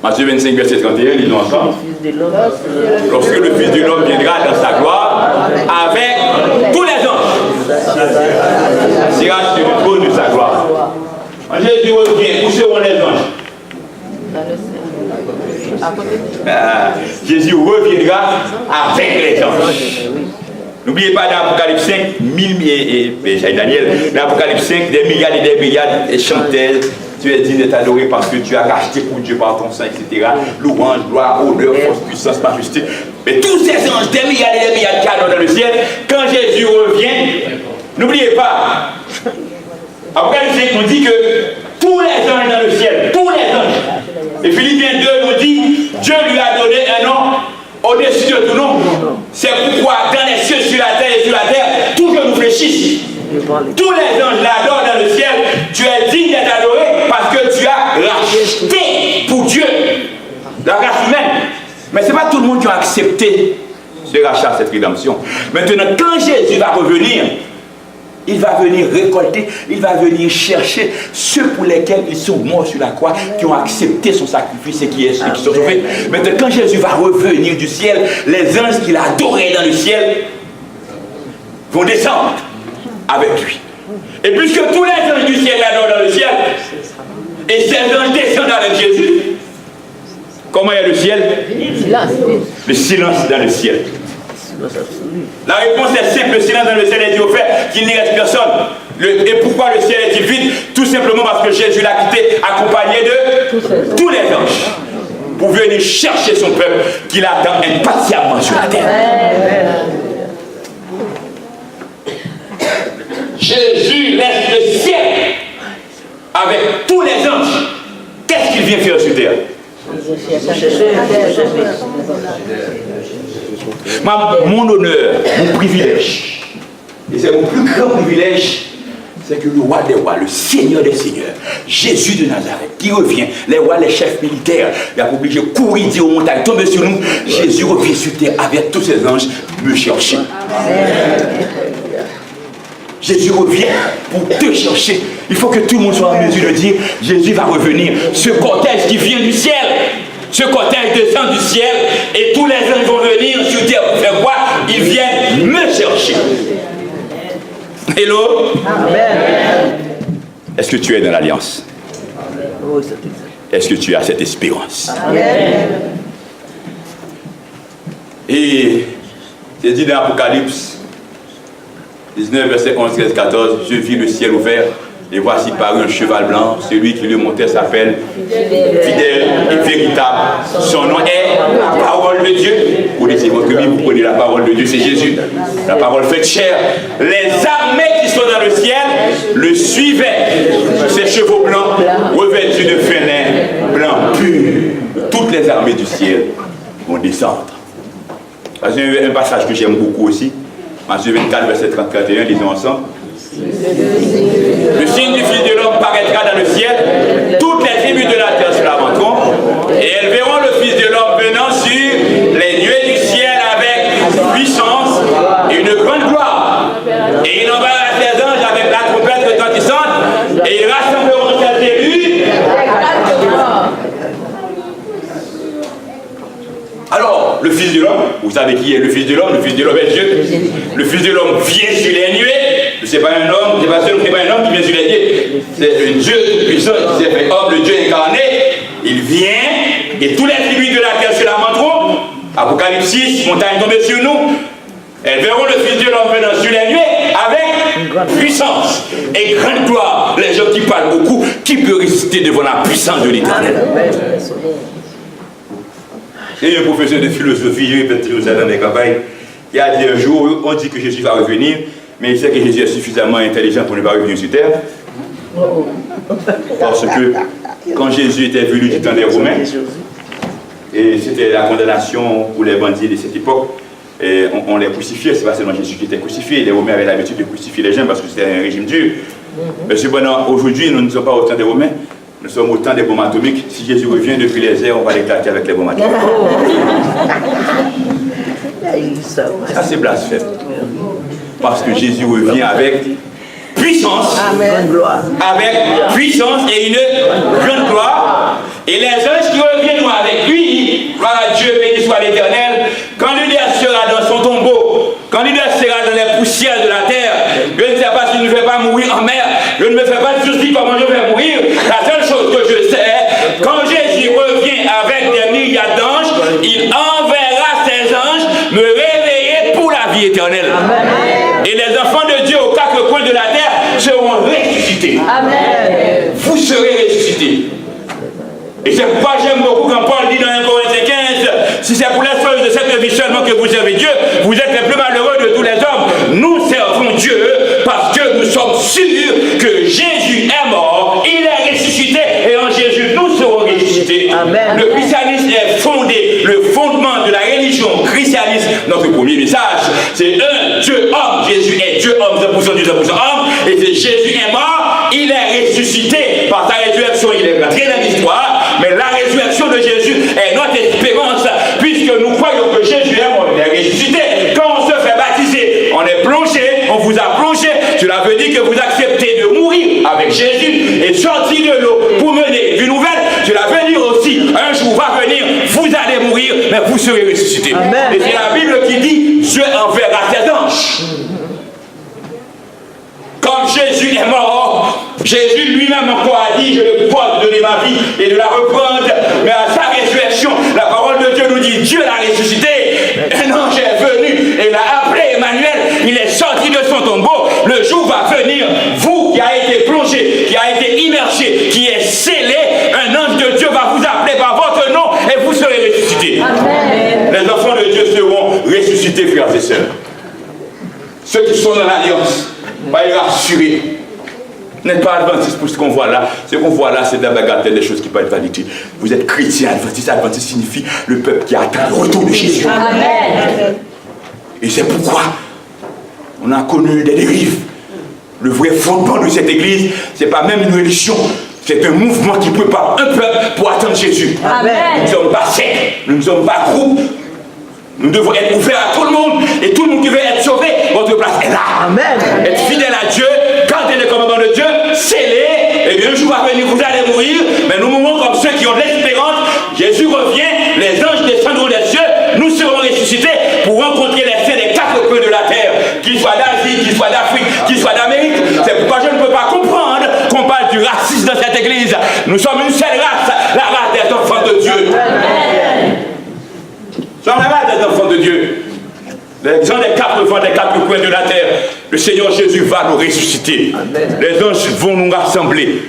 Matthieu 25, verset 31, lisons ensemble. Lorsque le Fils de l'homme viendra dans sa gloire avec tous les anges, il sera sur le trône de sa gloire. Quand Jésus revient, où seront les anges? Jésus reviendra avec les anges. N'oubliez pas dans l'Apocalypse 5, Daniel, dans l'Apocalypse 5, des milliards et des milliards de chanteurs. Tu es digne d'être adoré parce que tu as racheté pour Dieu par ton sang, etc. Louange, gloire, honneur, force, puissance, majesté. Mais tous ces anges, des milliards et des milliards de canons dans le ciel, quand Jésus revient, n'oubliez pas, Apocalypse 5 nous dit que tous les anges dans le ciel, tous les anges. Et Philippiens 2 nous dit, Dieu lui a donné un nom au-dessus de tout nom. C'est pourquoi dans les cieux, sur la terre et sur la terre, tout que nous fléchissent. Tous les anges l'adorent dans le ciel. Tu es digne d'être adoré parce que tu as racheté pour Dieu la race humaine. Mais ce n'est pas tout le monde qui a accepté ce rachat, cette rédemption. Maintenant, quand Jésus va revenir, il va venir récolter, il va venir chercher ceux pour lesquels ils sont morts sur la croix, qui ont accepté son sacrifice et qui sont sauvés. Maintenant, quand Jésus va revenir du ciel, les anges qu'il a adorés dans le ciel vont descendre avec lui. Et puisque tous les anges du ciel l'adorent dans le ciel, et ces anges descendent avec Jésus, Comment est le ciel? Le silence dans le ciel. La réponse est simple, le silence dans le ciel est dit au fait qu'il n'y reste personne. Et pourquoi le ciel est-il vide? Tout simplement parce que Jésus l'a quitté accompagné de tous les anges pour venir chercher son peuple qu'il attend impatiemment sur la terre. Jésus laisse le ciel avec tous les anges. Qu'est-ce qu'il vient faire sur terre? Mon honneur, mon privilège, et c'est mon plus grand privilège, c'est que le roi des rois, le Seigneur des seigneurs, Jésus de Nazareth, qui revient, les rois, les chefs militaires, il a obligé de courir, dire aux montagnes, tomber sur nous. Jésus revient sur terre avec tous ses anges, me chercher. Jésus revient pour te chercher. Il faut que tout le monde soit en mesure de dire, Jésus va revenir. Ce cortège qui vient du ciel, ce cortège descend du ciel, et tous les anges vont venir sur terre pour faire quoi? Ils viennent me chercher. Hello? Amen. Est-ce que tu es dans l'alliance? Est-ce que tu as cette espérance? Amen. Et c'est dit dans l'Apocalypse 19, verset 11, 13, 14, je vis le ciel ouvert, et voici parut un cheval blanc, celui qui le montait s'appelle fidèle et véritable. Son nom est la parole de Dieu. Vous lisez votre Bible, vous prenez la parole de Dieu, c'est Jésus. La parole faite chair. Les armées qui sont dans le ciel le suivaient. Ces chevaux blancs, revêtus de fin lin blanc pur. Toutes les armées du ciel vont descendre. C'est un passage que j'aime beaucoup aussi. Matthieu 24, verset 30-31, lisons ensemble. Le signe du Fils de l'homme paraîtra dans le ciel, toutes les tribus de la terre se lamenteront, et elles verront le Fils de l'homme venant sur les nuées du ciel avec puissance et une grande gloire. Et il enverra ses anges avec la trompette retentissante, et ils rassembleront ses élus. Alors, le Fils de l'homme, vous savez qui est le Fils de l'homme? Le Fils de l'homme est Dieu. Le Fils de l'homme vient sur les nuées. Ce n'est pas un homme, c'est pas un homme qui vient sur les nuées. C'est un Dieu tout-puissant qui s'est fait homme, le Dieu incarné. Il vient et tous les tribus de la terre se lamenteront. Apocalypse 6, montagne tombée sur nous. Elles verront le Fils de l'homme venant sur les nuées avec puissance et grande gloire. Les gens qui parlent beaucoup, qui peut résister devant la puissance de l'Éternel? Et un professeur de philosophie, je répète toujours ça dans les campagnes, il a dit un jour, on dit que Jésus va revenir, mais il sait que Jésus est suffisamment intelligent pour ne pas revenir sur terre. Parce que quand Jésus était venu du temps des Romains, et c'était la condamnation pour les bandits de cette époque, et on les crucifiait, c'est pas seulement Jésus qui était crucifié, les Romains avaient l'habitude de crucifier les gens parce que c'était un régime dur. Mais cependant, aujourd'hui, nous ne sommes pas au temps des Romains. Nous sommes au temps des bombes atomiques. Si Jésus revient depuis les airs, on va l'éclater avec les bombes atomiques. Ça, c'est blasphème. Parce que Jésus revient avec puissance, avec puissance et une grande gloire. Et les anges qui reviendront avec lui, gloire à Dieu, béni soit l'Éternel, quand l'univers sera dans son tombeau, quand l'univers sera dans les poussières de la terre, je ne sais pas si je ne vais pas mourir en mer, je ne me fais pas de soucis comment je vais mourir. La seule chose que je sais, quand Jésus revient avec des milliards d'anges, il enverra ses anges me réveiller pour la vie éternelle. Amen. Et les enfants de Dieu aux quatre coins de la terre seront ressuscités. Amen. Vous serez ressuscités. Et c'est pourquoi j'aime beaucoup quand Paul dit dans 1 Corinthiens 15, si c'est pour les choses de cette vie seulement que vous servez Dieu, vous êtes les plus malheureux de tous les hommes. Nous servons Dieu parce que nous sommes sûrs que Jésus est mort, il est ressuscité et en Jésus nous serons ressuscités. Amen. Le christianisme est fondé, le fondement de la religion christianisme, notre premier message, c'est un Dieu homme. Jésus est Dieu homme, 100% Dieu, 100% homme, et c'est Jésus est mort, il est ressuscité par sa résurrection, il est rentré dans l'histoire. Mais la résurrection de Jésus est notre espérance, puisque nous croyons que Jésus est mort, il est ressuscité. Quand on se fait baptiser, on est plongé, on vous a plongé. Cela veut dire que vous acceptez de mourir avec Jésus et sortir de l'eau pour mener une nouvelle. Cela veut dire aussi, un jour va venir, vous allez mourir, mais vous serez ressuscité. Amen. Et c'est la Bible qui dit, Dieu enverra ses anges. Comme Jésus est mort, Jésus lui-même encore a dit, j'ai le pouvoir de donner ma vie et de la reprendre, mais à sa résurrection, résurrection. La parole de Dieu nous dit, Dieu l'a ressuscité. Un ange est venu et l'a appelé Emmanuel. Il est sorti de son tombeau. Le jour va venir, vous qui avez été plongé, qui avez été immergé, qui est scellé, un ange de Dieu va vous appeler par votre nom et vous serez ressuscités. Amen. Les enfants de Dieu seront ressuscités, frères et sœurs. Ceux qui sont dans l'alliance, va y rassurer. N'êtes pas adventiste pour ce qu'on voit là. Ce qu'on voit là, c'est de la bagatelle, des choses qui peuvent être vanité. Vous êtes chrétien adventiste. Adventiste signifie le peuple qui attend le retour de Jésus. Amen. Et c'est pourquoi on a connu des dérives. Le vrai fondement de cette église, ce n'est pas même une religion. C'est un mouvement qui prépare un peuple pour attendre Jésus. Amen. Nous ne sommes pas sectes, nous ne sommes pas groupes. Nous devons être ouverts à tout le monde. Et tout le monde qui veut être sauvé, votre place est là. Amen. Être fidèle à Dieu, garder les commandements de Dieu, sceller. Et bien un jour va venir, vous allez mourir. Mais nous mourrons comme ceux qui ont l'espérance. Jésus revient, les anges descendront des cieux. Nous serons ressuscités pour rencontrer les saints des quatre coins de la terre. Qu'ils soient d'Asie, qu'ils soient d'Afrique, qu'ils soient d'Amérique. C'est pourquoi je ne peux pas comprendre qu'on parle du racisme dans cette église. Nous sommes une seule race, la race des enfants de Dieu. Amen. Nous sommes la race des enfants de Dieu. Les gens des quatre vents, des quatre coins de la terre. Le Seigneur Jésus va nous ressusciter. Amen. Les anges vont nous rassembler.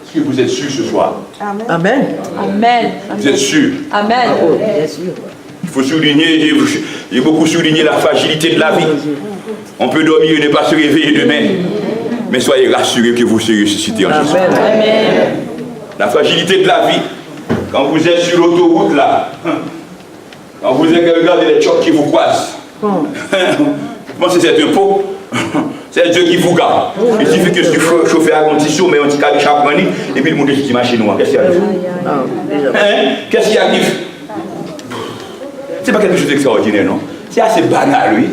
Est-ce que vous êtes sûrs ce soir? Amen. Amen. Amen. Vous êtes sûrs? Amen. Il faut souligner, j'ai beaucoup souligné la fragilité de la vie. On peut dormir et ne pas se réveiller demain. Mais soyez rassurés que vous serez ressuscités en Jésus. Amen. La fragilité de la vie. Quand vous êtes sur l'autoroute là, quand vous regardez les chocs qui vous croisent, vous pensez que c'est un pot? C'est Dieu qui vous garde. Il suffit que tu chauffes à condition, mais on dit qu'à chaque année, et puis le monde qui marche noir. Qu'est-ce qui arrive? Qu'est-ce qui arrive? C'est pas quelque chose d'extraordinaire, non? C'est assez banal, oui.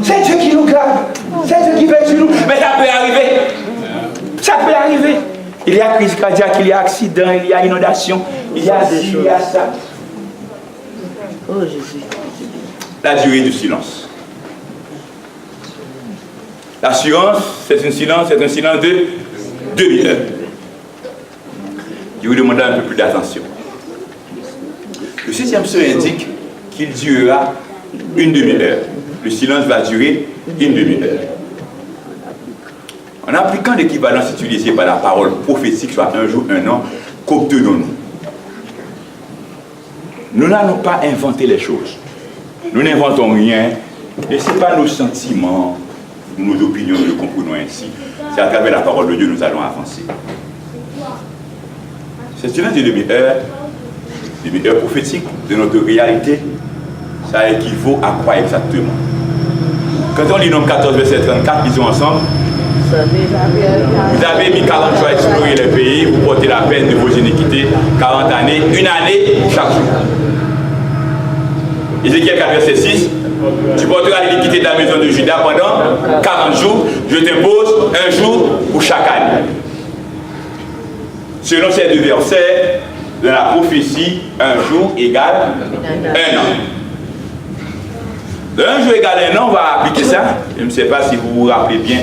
C'est Dieu qui nous garde. C'est Dieu qui veille sur nous. Mais ça peut arriver. Ça peut arriver. Il y a crise cardiaque, il y a accident, il y a inondation, il y a ci, il y a ça. Oh Jésus. La durée du silence. L'assurance, c'est un silence de 2000 heures. Je vous demande un peu plus d'attention. Le 6e psaume indique qu'il durera une demi-heure. Le silence va durer une demi-heure. En appliquant l'équivalence utilisée par la parole prophétique, soit un jour, un an, qu'obtenons-nous? Nous n'allons pas inventer les choses. Nous n'inventons rien. Et ce n'est pas nos sentiments, nos opinions, nous le comprenons ainsi. C'est à travers la parole de Dieu que nous allons avancer. Ce silence de demi-heure prophétique de notre réalité, ça équivaut à quoi exactement? Quand on lit Nombre 14, verset 34, disons ensemble, vous avez mis 40 jours à explorer les pays, vous portez la peine de vos iniquités, 40 années, une année chaque jour. Ézéchiel 4, verset 6, tu porteras l'iniquité de la maison de Juda pendant 40 jours, je t'impose un jour pour chaque année. Selon ces deux versets, de la prophétie, un jour égale un an. De un jour égale un an, on va appliquer ça. Je ne sais pas si vous vous rappelez bien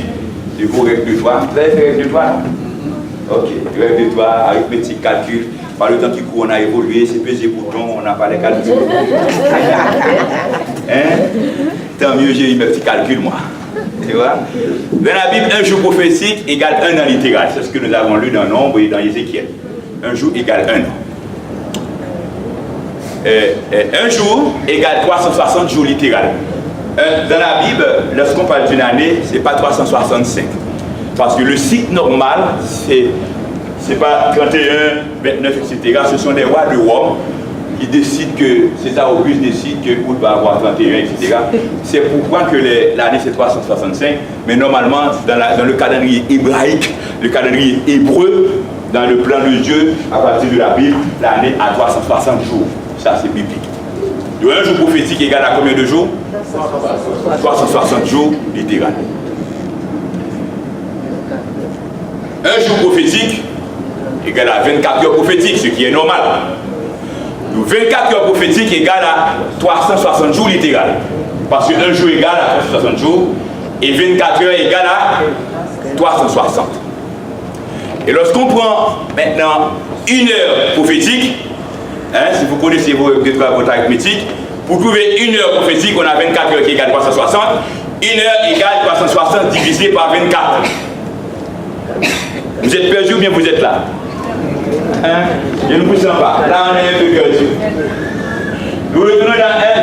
de vos règles de droit. Vous avez fait règles de droit, non? Ok, règles de droit, arithmétique, calcul. Par le temps qui court, on a évolué, c'est pesé bouton, on n'a pas les calculs. Hein? Tant mieux, j'ai eu mes petits calculs, moi. Tu vois? Dans la Bible, un jour prophétique égale un an littéral. C'est ce que nous avons lu dans Nombre et dans Ézéchiel. Un jour égale un an. Un jour égale 360 jours littéral. Dans la Bible, lorsqu'on parle d'une année, ce n'est pas 365. Parce que le cycle normal, c'est pas 31, 29, etc. Ce sont les rois de Rome qui décident que, César Auguste décide que Août va avoir 31, etc. C'est pourquoi que l'année c'est 365, mais normalement, dans le calendrier hébraïque, le calendrier hébreu, dans le plan de Dieu, à partir de la Bible, l'année a 360 jours. Ça, c'est biblique. Donc, un jour prophétique égale à combien de jours? 360 jours littéral. Un jour prophétique égale à 24 heures prophétiques, ce qui est normal. Donc 24 heures prophétiques égale à 360 jours littéral. Parce qu'un jour égale à 360 jours et 24 heures égale à 360. Et lorsqu'on prend maintenant une heure prophétique, si vous connaissez votre arithmétique, pour trouver une heure prophétique, on a 24 heures qui égale 360. Une heure égale 360 divisé par 24. Vous êtes perdu ou bien vous êtes là? Je ne vous sens pas. Là, on est un peu perdu. Nous retournons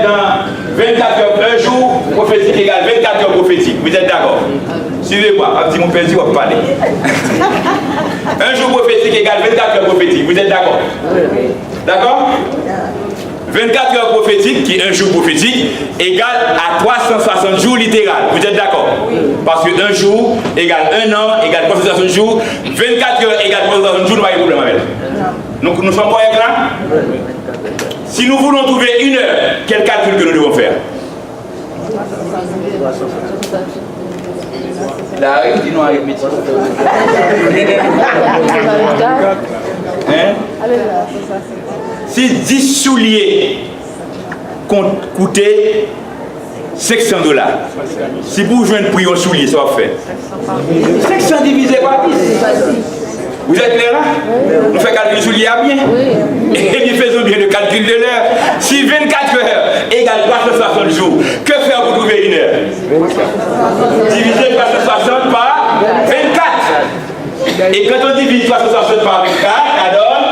dans 24 heures, un jour prophétique égale 24 heures prophétique. Vous êtes d'accord? Suivez-moi. Si mon perdu, on va parler. Un jour prophétique égale 24 heures prophétique. Vous êtes d'accord? D'accord? 24 heures prophétiques, qui est un jour prophétique, égale à 360 jours littéral. Vous êtes d'accord? Parce que un jour égale un an, égale 360 jours. 24 heures égale 360 jours, nous n'avons pas de problème avec. Donc nous sommes corrects là? Si nous voulons trouver une heure, quel calcul que nous devons faire? Là, dis-nous arithmétique. Si 10 souliers coûtaient $500, si vous jouez un prix en soulier, ça va faire 500 divisé par 10. Vous êtes clair là? On fait calcul soulier à bien. Et nous faisons bien le calcul de l'heure. Si 24 heures égale 360 jours, que faire pour trouver une heure? Diviser 360 par 24. Et quand on divise 360 par 24, ça donne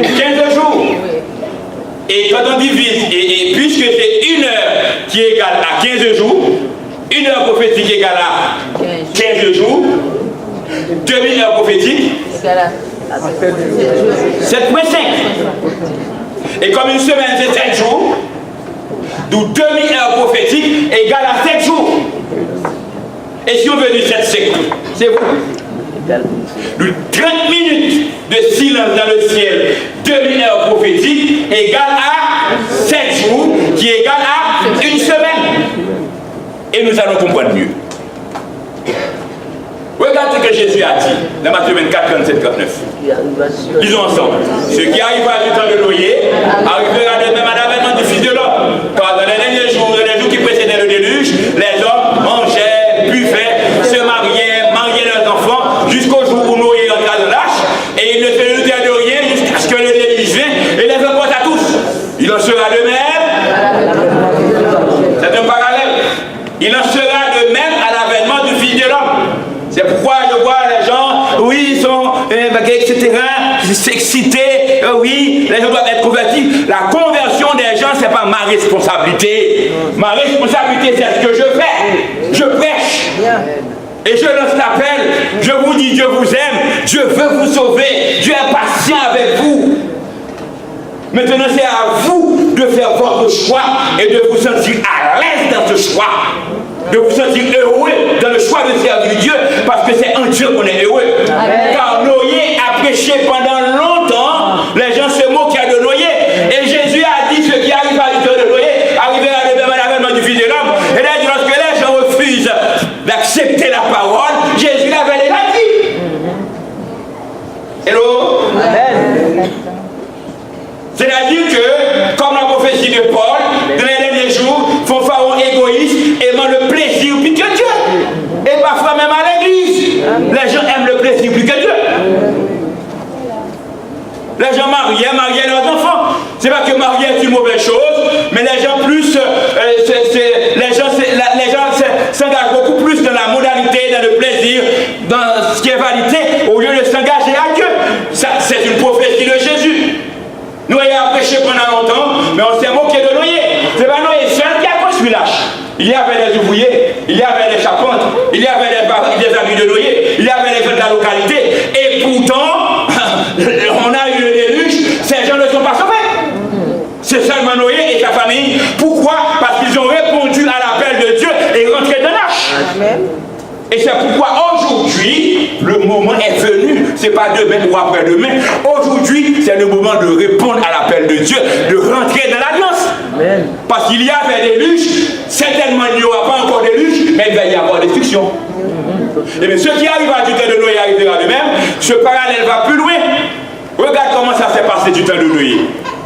15 jours. Et quand on divise, et puisque c'est une heure qui est égale à 15 jours, une heure prophétique égale à 15 jours, 2000 heures prophétiques, 7,5. Et comme une semaine c'est 7 jours, d'où 2000 heures prophétiques égale à 7 jours. Et si on veut dire 7,5, c'est vous. 30 minutes de silence dans le ciel, 2000 heures prophétiques égale à 7 jours, qui égale à une semaine. Et nous allons comprendre mieux. Regardez ce que Jésus a dit dans Matthieu 24, 37, 39. Lisons ensemble. Ce qui arrivera du temps de Noé arrivera de même à l'avènement du Fils de l'homme. Car dans les derniers jours qui précédaient le déluge, les hommes mangeaient, buvaient, se mariaient leurs enfants, jusqu'au jour où Noé entra dans l'arche, et il ne se doutait de rien jusqu'à ce que le déluge vienne et les emporte à tous. Il en sera de même. C'est un parallèle. Il en sera de même à l'avènement du Fils de l'homme. C'est pourquoi je vois les gens, oui, ils sont, etc., s'exciter, oui, les gens doivent être convertis. La conversion des gens, ce n'est pas ma responsabilité. Ma responsabilité, c'est ce que je fais. Je prêche. Et je lance l'appel. Je vous dis, Dieu vous aime. Dieu veut vous sauver. Dieu est patient avec vous. Maintenant, c'est à vous de faire votre choix et de vous sentir à l'aise dans ce choix. De vous sentir heureux dans le choix de servir Dieu, parce que c'est en Dieu qu'on est heureux. Amen. Car Noé a prêché pendant longtemps, les gens se moquaient de Noé, et Jésus a dit ce qui arrive à l'histoire de Noé arrivera de même à l'avènement du Fils de l'homme. Et là, lorsque les gens refusent d'accepter la parole, Jésus l'avait déjà dit. Hello? Amen. C'est-à-dire que, comme la prophétie de Paul, dans les derniers jours, font pharaon égoïste, aimant le plaisir plus que Dieu. Et parfois même à l'église, les gens aiment le plaisir plus que Dieu. Les gens mariaient leurs enfants. C'est pas que marier est une mauvaise chose, mais les gens plus, les gens s'engagent beaucoup plus dans la modalité, dans le plaisir, dans ce qui est vanité, au lieu de s'engager à Dieu. Ça, c'est une prophétie de Jésus. Noé a prêché pendant longtemps, mais on s'est moqué de Noé. C'est pas Noé seul qui a construit l'arche. Il y avait des ouvriers, il y avait des charpentes, il y avait des amis de Noé, il y avait les gens de la localité. Et pourtant, on a eu le déluge, ces gens ne sont pas sauvés. C'est seulement Noé et sa famille. Pourquoi? Parce qu'ils ont répondu à l'appel de Dieu et rentré dans l'arche. Amen. Et c'est pourquoi aujourd'hui, le moment est venu. Ce n'est pas demain ou après-demain. Aujourd'hui, c'est le moment de répondre à l'appel de Dieu, de rentrer dans l'alliance. Parce qu'il y avait des déluge, certainement il n'y aura pas encore des déluge, mais il va y avoir destruction. Et bien, ce qui arrive à du temps de Noé arrivera de même. Ce parallèle va plus loin. Regarde comment ça s'est passé du temps de Noé.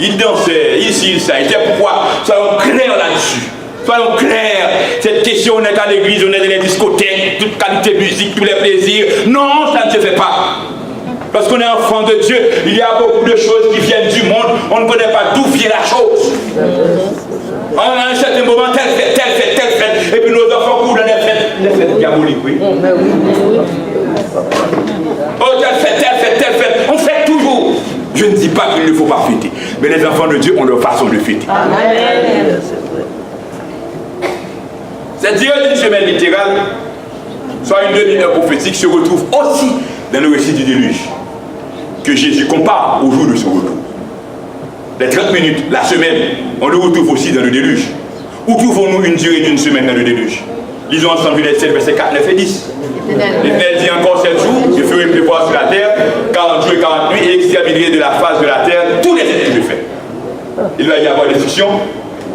Il dansait, ici, ça. Et c'est pourquoi soyons clairs là-dessus. Soyons clairs, cette question, on est à l'église, on est dans les discothèques, toute qualité de musique, tous les plaisirs. Non, ça ne se fait pas. Parce qu'on est enfant de Dieu, il y a beaucoup de choses qui viennent du monde. On ne connaît pas d'où vient la chose. À un certain moment, tel fait. Et puis nos enfants courent dans les fêtes diaboliques, oui. Oh, tel fait. On fait toujours. Je ne dis pas qu'il ne faut pas fêter. Mais les enfants de Dieu ont leur façon de fêter. Amen. Cette durée d'une semaine littérale, soit une demi-heure prophétique, se retrouve aussi dans le récit du déluge, que Jésus compare au jour de son retour. Les 30 minutes, la semaine, on le retrouve aussi dans le déluge. Où trouvons-nous une durée d'une semaine dans le déluge? Lisons ensemble les versets 4, 9 et 10. L'Éternel dit encore 7 jours, je ferai pleuvoir sur la terre, 40 jours et 40 nuits, et exterminerai de la face de la terre tous les êtres que je fais. Il va y avoir une destruction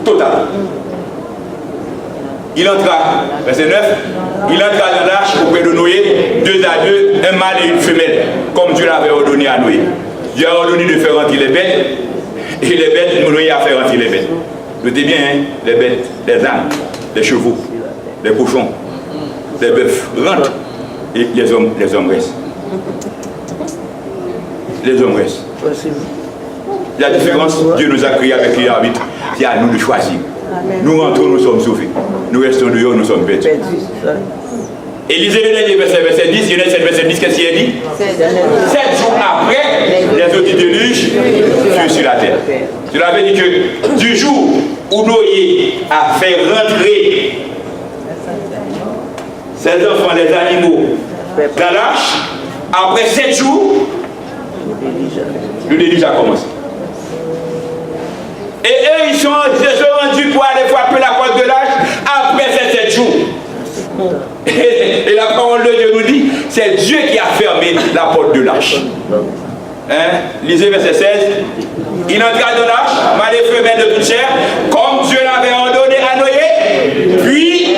totale. Il entra, verset 9, il entra dans l'arche auprès de Noé, 2 à 2, un mâle et une femelle, comme Dieu l'avait ordonné à Noé. Dieu a ordonné de faire rentrer les bêtes, et les bêtes, Noé a fait rentrer les bêtes. Notez bien, hein, les bêtes, les ânes, les chevaux, les cochons, les bœufs rentrent, et les hommes restent. Les hommes restent. La différence, Dieu nous a créés avec l'arbitre, c'est à nous de choisir. Nous rentrons, nous sommes sauvés. Nous restons dehors, nous sommes perdus. Et lisez le dernier verset 10, Genèse 7, verset 10, qu'est-ce qu'il a dit? 7 jours après, les eaux du déluge furent sur la terre. Cela veut dire que du jour où Noé a fait rentrer ses enfants, les animaux, dans l'arche, après 7 jours, le déluge a commencé. Et eux, ils se sont rendus pour aller frapper la porte de l'arche après ces 7 jours. Et la parole de Dieu nous dit, c'est Dieu qui a fermé la porte de l'arche. Hein? Lisez verset 16. Il entra dans l'arche, mâle et femelle de toute chair, comme Dieu l'avait ordonné à Noé. Puis,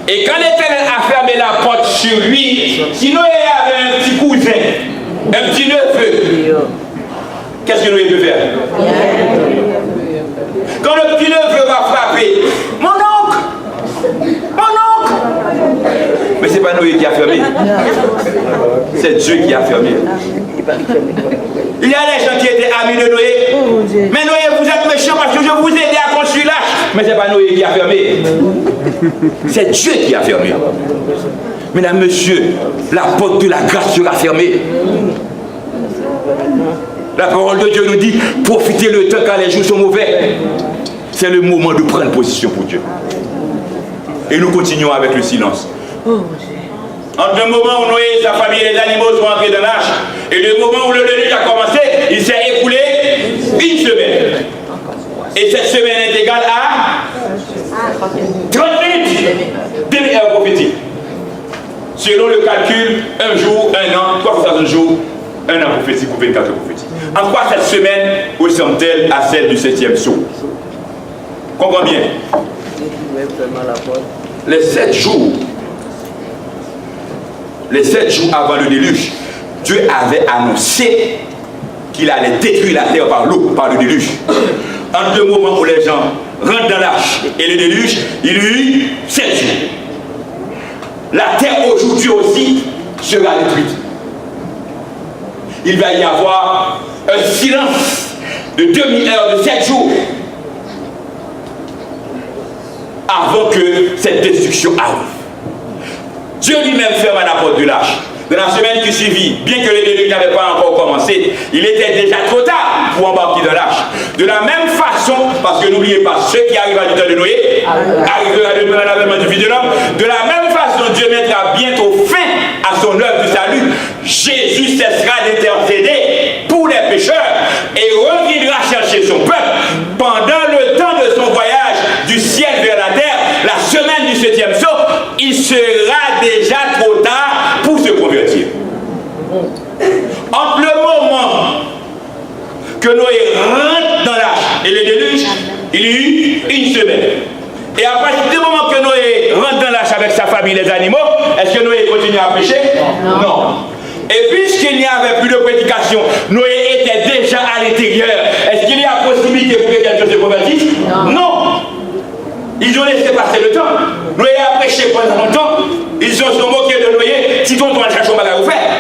et quand l'Éternel a fermé la porte sur lui, si Noé avait un petit cousin, un petit neveu, qu'est-ce que Noé peut faire? Quand le petit neveu va frapper, mon oncle! Mais c'est pas Noé qui a fermé. C'est Dieu qui a fermé. Il y a des gens qui étaient amis de Noé. Mais Noé, vous êtes méchant parce que je vous ai aidé à construire l'arche. Mais c'est pas Noé qui a fermé. C'est Dieu qui a fermé. Mesdames, messieurs, la porte de la grâce sera fermée. La parole de Dieu nous dit, profitez le temps quand les jours sont mauvais. C'est le moment de prendre position pour Dieu. Et nous continuons avec le silence. Entre le moment où Noé et sa famille et les animaux sont entrés dans l'arche et le moment où le déluge a commencé, il s'est écoulé une semaine. Et cette semaine est égale à 30 minutes. Demi-heure prophétique. Selon le calcul, un jour, un an, 360 jours, un an prophétique ou 24 heures prophétiques. En quoi cette semaine ressemble-t-elle à celle du 7e saut? Comprends bien. Les 7 jours avant le déluge, Dieu avait annoncé qu'il allait détruire la terre par l'eau, par le déluge. Entre le moment où les gens rentrent dans l'arche et le déluge, il y a eu 7 jours. La terre aujourd'hui aussi sera détruite. Il va y avoir un silence de demi-heure de 7 jours avant que cette destruction arrive. Dieu lui-même ferma la porte de l'arche. Dans la semaine qui suivit, bien que le déluge n'avait pas encore commencé, il était déjà trop tard pour embarquer dans l'arche. De la même façon, parce que n'oubliez pas, ce qui arriva du temps de Noé arrivera à l'avènement du Fils de l'homme. De la même façon, Dieu mettra bientôt fin à son œuvre du salut. Jésus cessera d'intercéder pour les pécheurs et reviendra chercher son peuple. Pendant le temps de son voyage du ciel vers la terre, la semaine du 7e saut, il sera déjà trop tard pour se convertir. Entre le moment que Noé rentre dans l'arche et le déluge, il y a eu une semaine. Et à partir du moment que Noé rentre dans l'arche avec sa famille, les animaux, est-ce que Noé continue à pécher? Non. Et puisqu'il n'y avait plus de prédication, Noé était déjà à l'intérieur. Est-ce qu'il y a possibilité pour que quelqu'un se convertisse? Non. Ils ont laissé passer le temps. Noé a prêché pendant longtemps. Ils se sont moqués de Noé. si ton doit chercher un bagage à faire.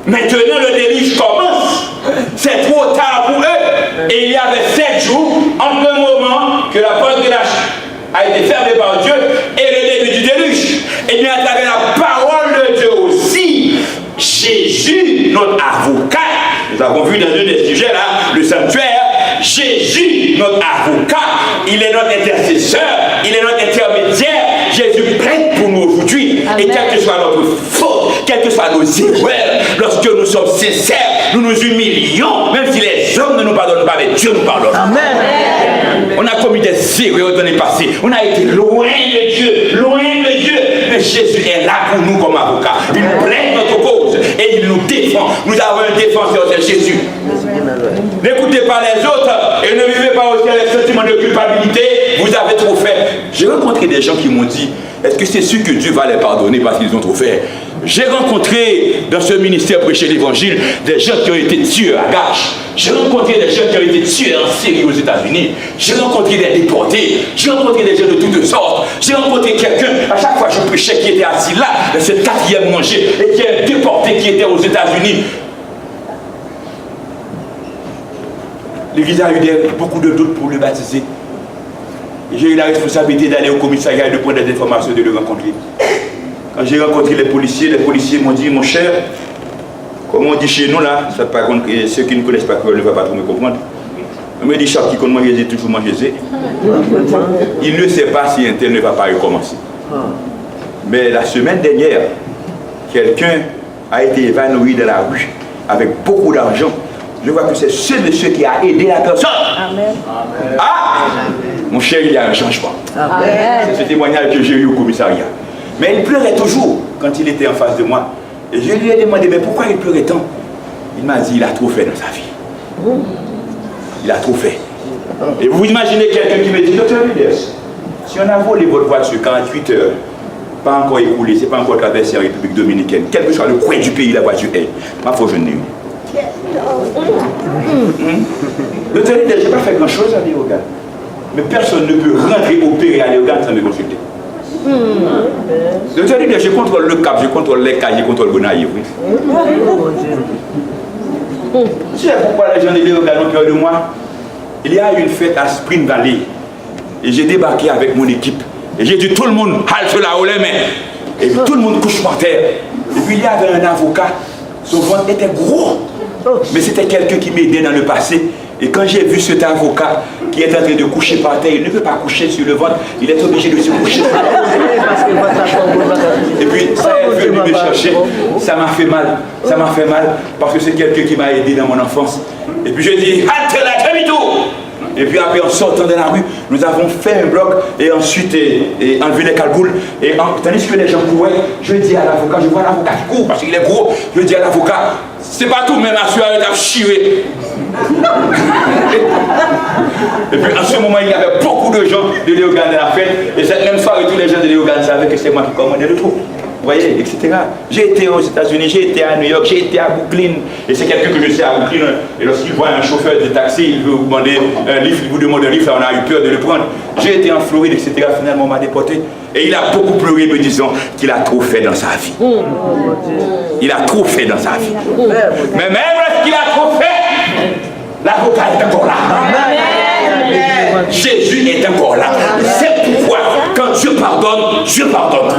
Maintenant, le déluge commence. C'est trop tard pour eux. Et il y avait 7 jours entre le moment que la porte de l'arche a été fermée par Dieu et le début du déluge. Et bien, à travers la parole de Dieu aussi, Jésus, notre avocat, nous avons vu dans un des sujets là, le sanctuaire, Jésus, notre avocat, il est notre intercesseur, il est notre intermédiaire. Jésus plaide pour nous aujourd'hui. Et quelle que soit notre faute, quelles que soient nos erreurs, lorsque nous sommes sincères, nous nous humilions, même si les hommes ne nous pardonnent pas, mais Dieu nous pardonne. Amen. On a commis des erreurs dans le passé. On a été loin de Dieu, mais Jésus est là pour nous comme avocat. Il plaide notre cause et il nous défend. Nous avons un défenseur, c'est Jésus. N'écoutez pas les autres et ne vivez pas aussi avec sentiment de culpabilité. Vous avez trop fait. J'ai rencontré des gens qui m'ont dit, est-ce que c'est sûr que Dieu va les pardonner parce qu'ils ont trop fait? J'ai rencontré dans ce ministère prêcher l'évangile des gens qui ont été tués à gages. J'ai rencontré des gens qui ont été tués en Syrie aux États-Unis. J'ai rencontré des déportés. J'ai rencontré des gens de toutes sortes. J'ai rencontré quelqu'un, à chaque fois que je prêchais, qui était assis là, dans cette 4e rangée, et qui est déporté, qui était aux États-Unis. L'Église a eu beaucoup de doutes pour le baptiser. J'ai eu la responsabilité d'aller au commissariat et de prendre des informations, de le rencontrer. Quand j'ai rencontré les policiers m'ont dit, mon cher, comme on dit chez nous là, ça par contre, ceux qui ne connaissent pas ne vont pas trop me comprendre. On me dit, chaque qui connaît manger, toujours manger. Il ne sait pas si un tel ne va pas recommencer. Mais la semaine dernière, quelqu'un a été évanoui dans la rue avec beaucoup d'argent. Je vois que c'est ce monsieur qui a aidé la personne. Amen. Ah, mon cher, il y a un changement. C'est ce témoignage que j'ai eu au commissariat. Mais il pleurait toujours quand il était en face de moi. Et je lui ai demandé, mais pourquoi il pleurait tant? Il m'a dit, il a trop fait dans sa vie. Il a trop fait. Et vous imaginez quelqu'un qui me dit, docteur Williams, si on a volé votre voiture 48 heures, pas encore écoulé, c'est pas encore traversé en République Dominicaine, quel que soit le coin du pays, la voiture est, ma foi, je n'ai eu. Docteur Williams, je n'ai pas fait grand-chose à Léogane. Mais personne ne peut rentrer opérer à Léogane sans me consulter. Docteur Williams, je contrôle le cap, je contrôle les cas, je contrôle le Gonaïve. Tu sais pourquoi les gens de Léogane ont peur de moi? Il y a une fête à Spring Valley. Et j'ai débarqué avec mon équipe. Et j'ai dit, tout le monde halte là haut les mains. Et puis, tout le monde couche par terre. Et puis il y avait un avocat. Son ventre était gros. Mais c'était quelqu'un qui m'aidait dans le passé. Et quand j'ai vu cet avocat qui est en train de coucher par terre, il ne peut pas coucher sur le ventre, il est obligé de se coucher. Et puis ça est venu me chercher, ça m'a fait mal. Ça m'a fait mal parce que c'est quelqu'un qui m'a aidé dans mon enfance. Et puis je dis, halte là, demi-tour. Et puis après, en sortant de la rue, nous avons fait un bloc et ensuite enlevé les calcouls. Et tandis que les gens couraient, je dis à l'avocat, je vois l'avocat qui court parce qu'il est gros. Je dis à l'avocat, c'est pas tout, même assuré, il a chiré. Et puis en ce moment, il y avait beaucoup de gens de Léogane à la fête. Et cette même soirée, tous les gens de Léogane savaient que c'est moi qui commandais le trou. Vous voyez, etc. J'ai été aux États-Unis, j'ai été à New York, j'ai été à Brooklyn. Et c'est quelqu'un que je sais à Brooklyn. Et lorsqu'il voit un chauffeur de taxi, il veut vous demander un livre, il vous demande un livre, on a eu peur de le prendre. J'ai été en Floride, etc. Finalement, on m'a déporté. Et il a beaucoup pleuré, me disant qu'il a trop fait dans sa vie. Il a trop fait dans sa vie. Mais même lorsqu'il a trop fait, l'avocat est encore là. Jésus est encore là. C'est pourquoi, quand Dieu pardonne, Dieu pardonne.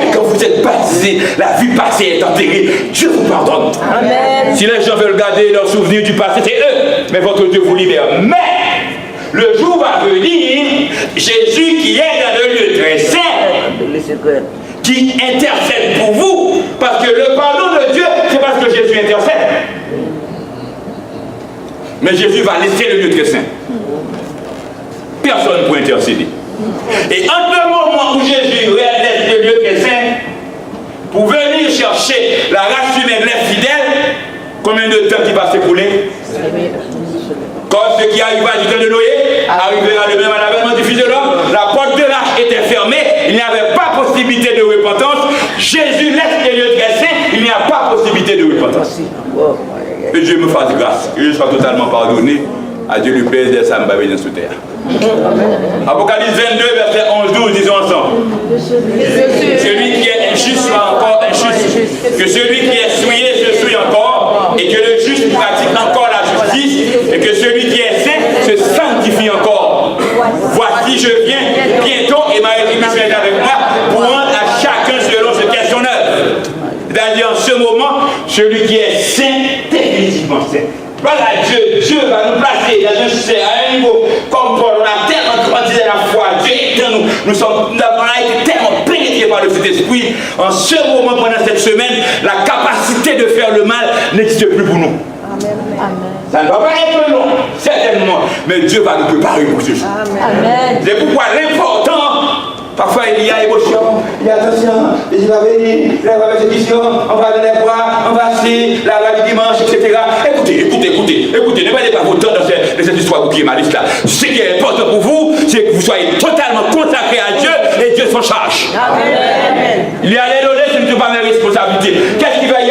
Et quand vous êtes baptisé, la vie passée est enterrée, Dieu vous pardonne. Amen. Si les gens veulent garder leurs souvenirs du passé, c'est eux. Mais votre Dieu vous libère. Mais le jour va venir, Jésus qui est dans le lieu très saint, qui intercède pour vous, parce que le pardon de Dieu, c'est parce que Jésus intercède. Mais Jésus va laisser le lieu très saint. Personne ne peut intercéder. Et entre le moment où Jésus laisse le lieu très saint, pour venir chercher la race humaine, les fidèles, combien de temps qui va s'écouler? Quand ce qui arriva du temps de Noé arrivera de même à l'avènement du Fils de l'homme, la porte de l'arche était fermée, il n'y avait pas possibilité de repentance. Jésus laisse les lieux très saints, il n'y a pas possibilité de repentance. Que Dieu me fasse grâce, que je sois totalement pardonné. À Dieu le Père des âmes babyloniennes sous terre. Apocalypse 22, verset 11-12, disons ensemble. Celui qui est injuste soit encore injuste Que celui qui est souillé se souille encore, et que le juste pratique encore la justice, et que celui qui est saint se sanctifie encore. Voici, je viens bientôt, et ma rétribution est avec moi, pour rendre à chacun selon ce qu'est son œuvre. C'est-à-dire, en ce moment, celui qui est saint, définitivement saint. Voilà, Dieu va nous placer dans un niveau comme Paul. On a tellement grandi dans la foi. Dieu est en nous. Nous avons été tellement pénétrés par le Saint-Esprit. En ce moment, pendant cette semaine, la capacité de faire le mal n'existe plus pour nous. Amen. Ça ne va pas être long, certainement, mais Dieu va nous préparer pour ce jour. C'est pourquoi l'important, parfois il y a émotion, il y a attention, il va venir, la répétition, on va donner boire, on va assis, la loi du dimanche, etc. Écoutez, ne perdez pas votre temps dans cette histoire qui est ma liste là. Ce qui est important pour vous, c'est que vous soyez totalement consacrés à Dieu et Dieu s'en charge. Amen. Il y a les données, ce ne sont pas mes responsabilités. Qu'est-ce qui va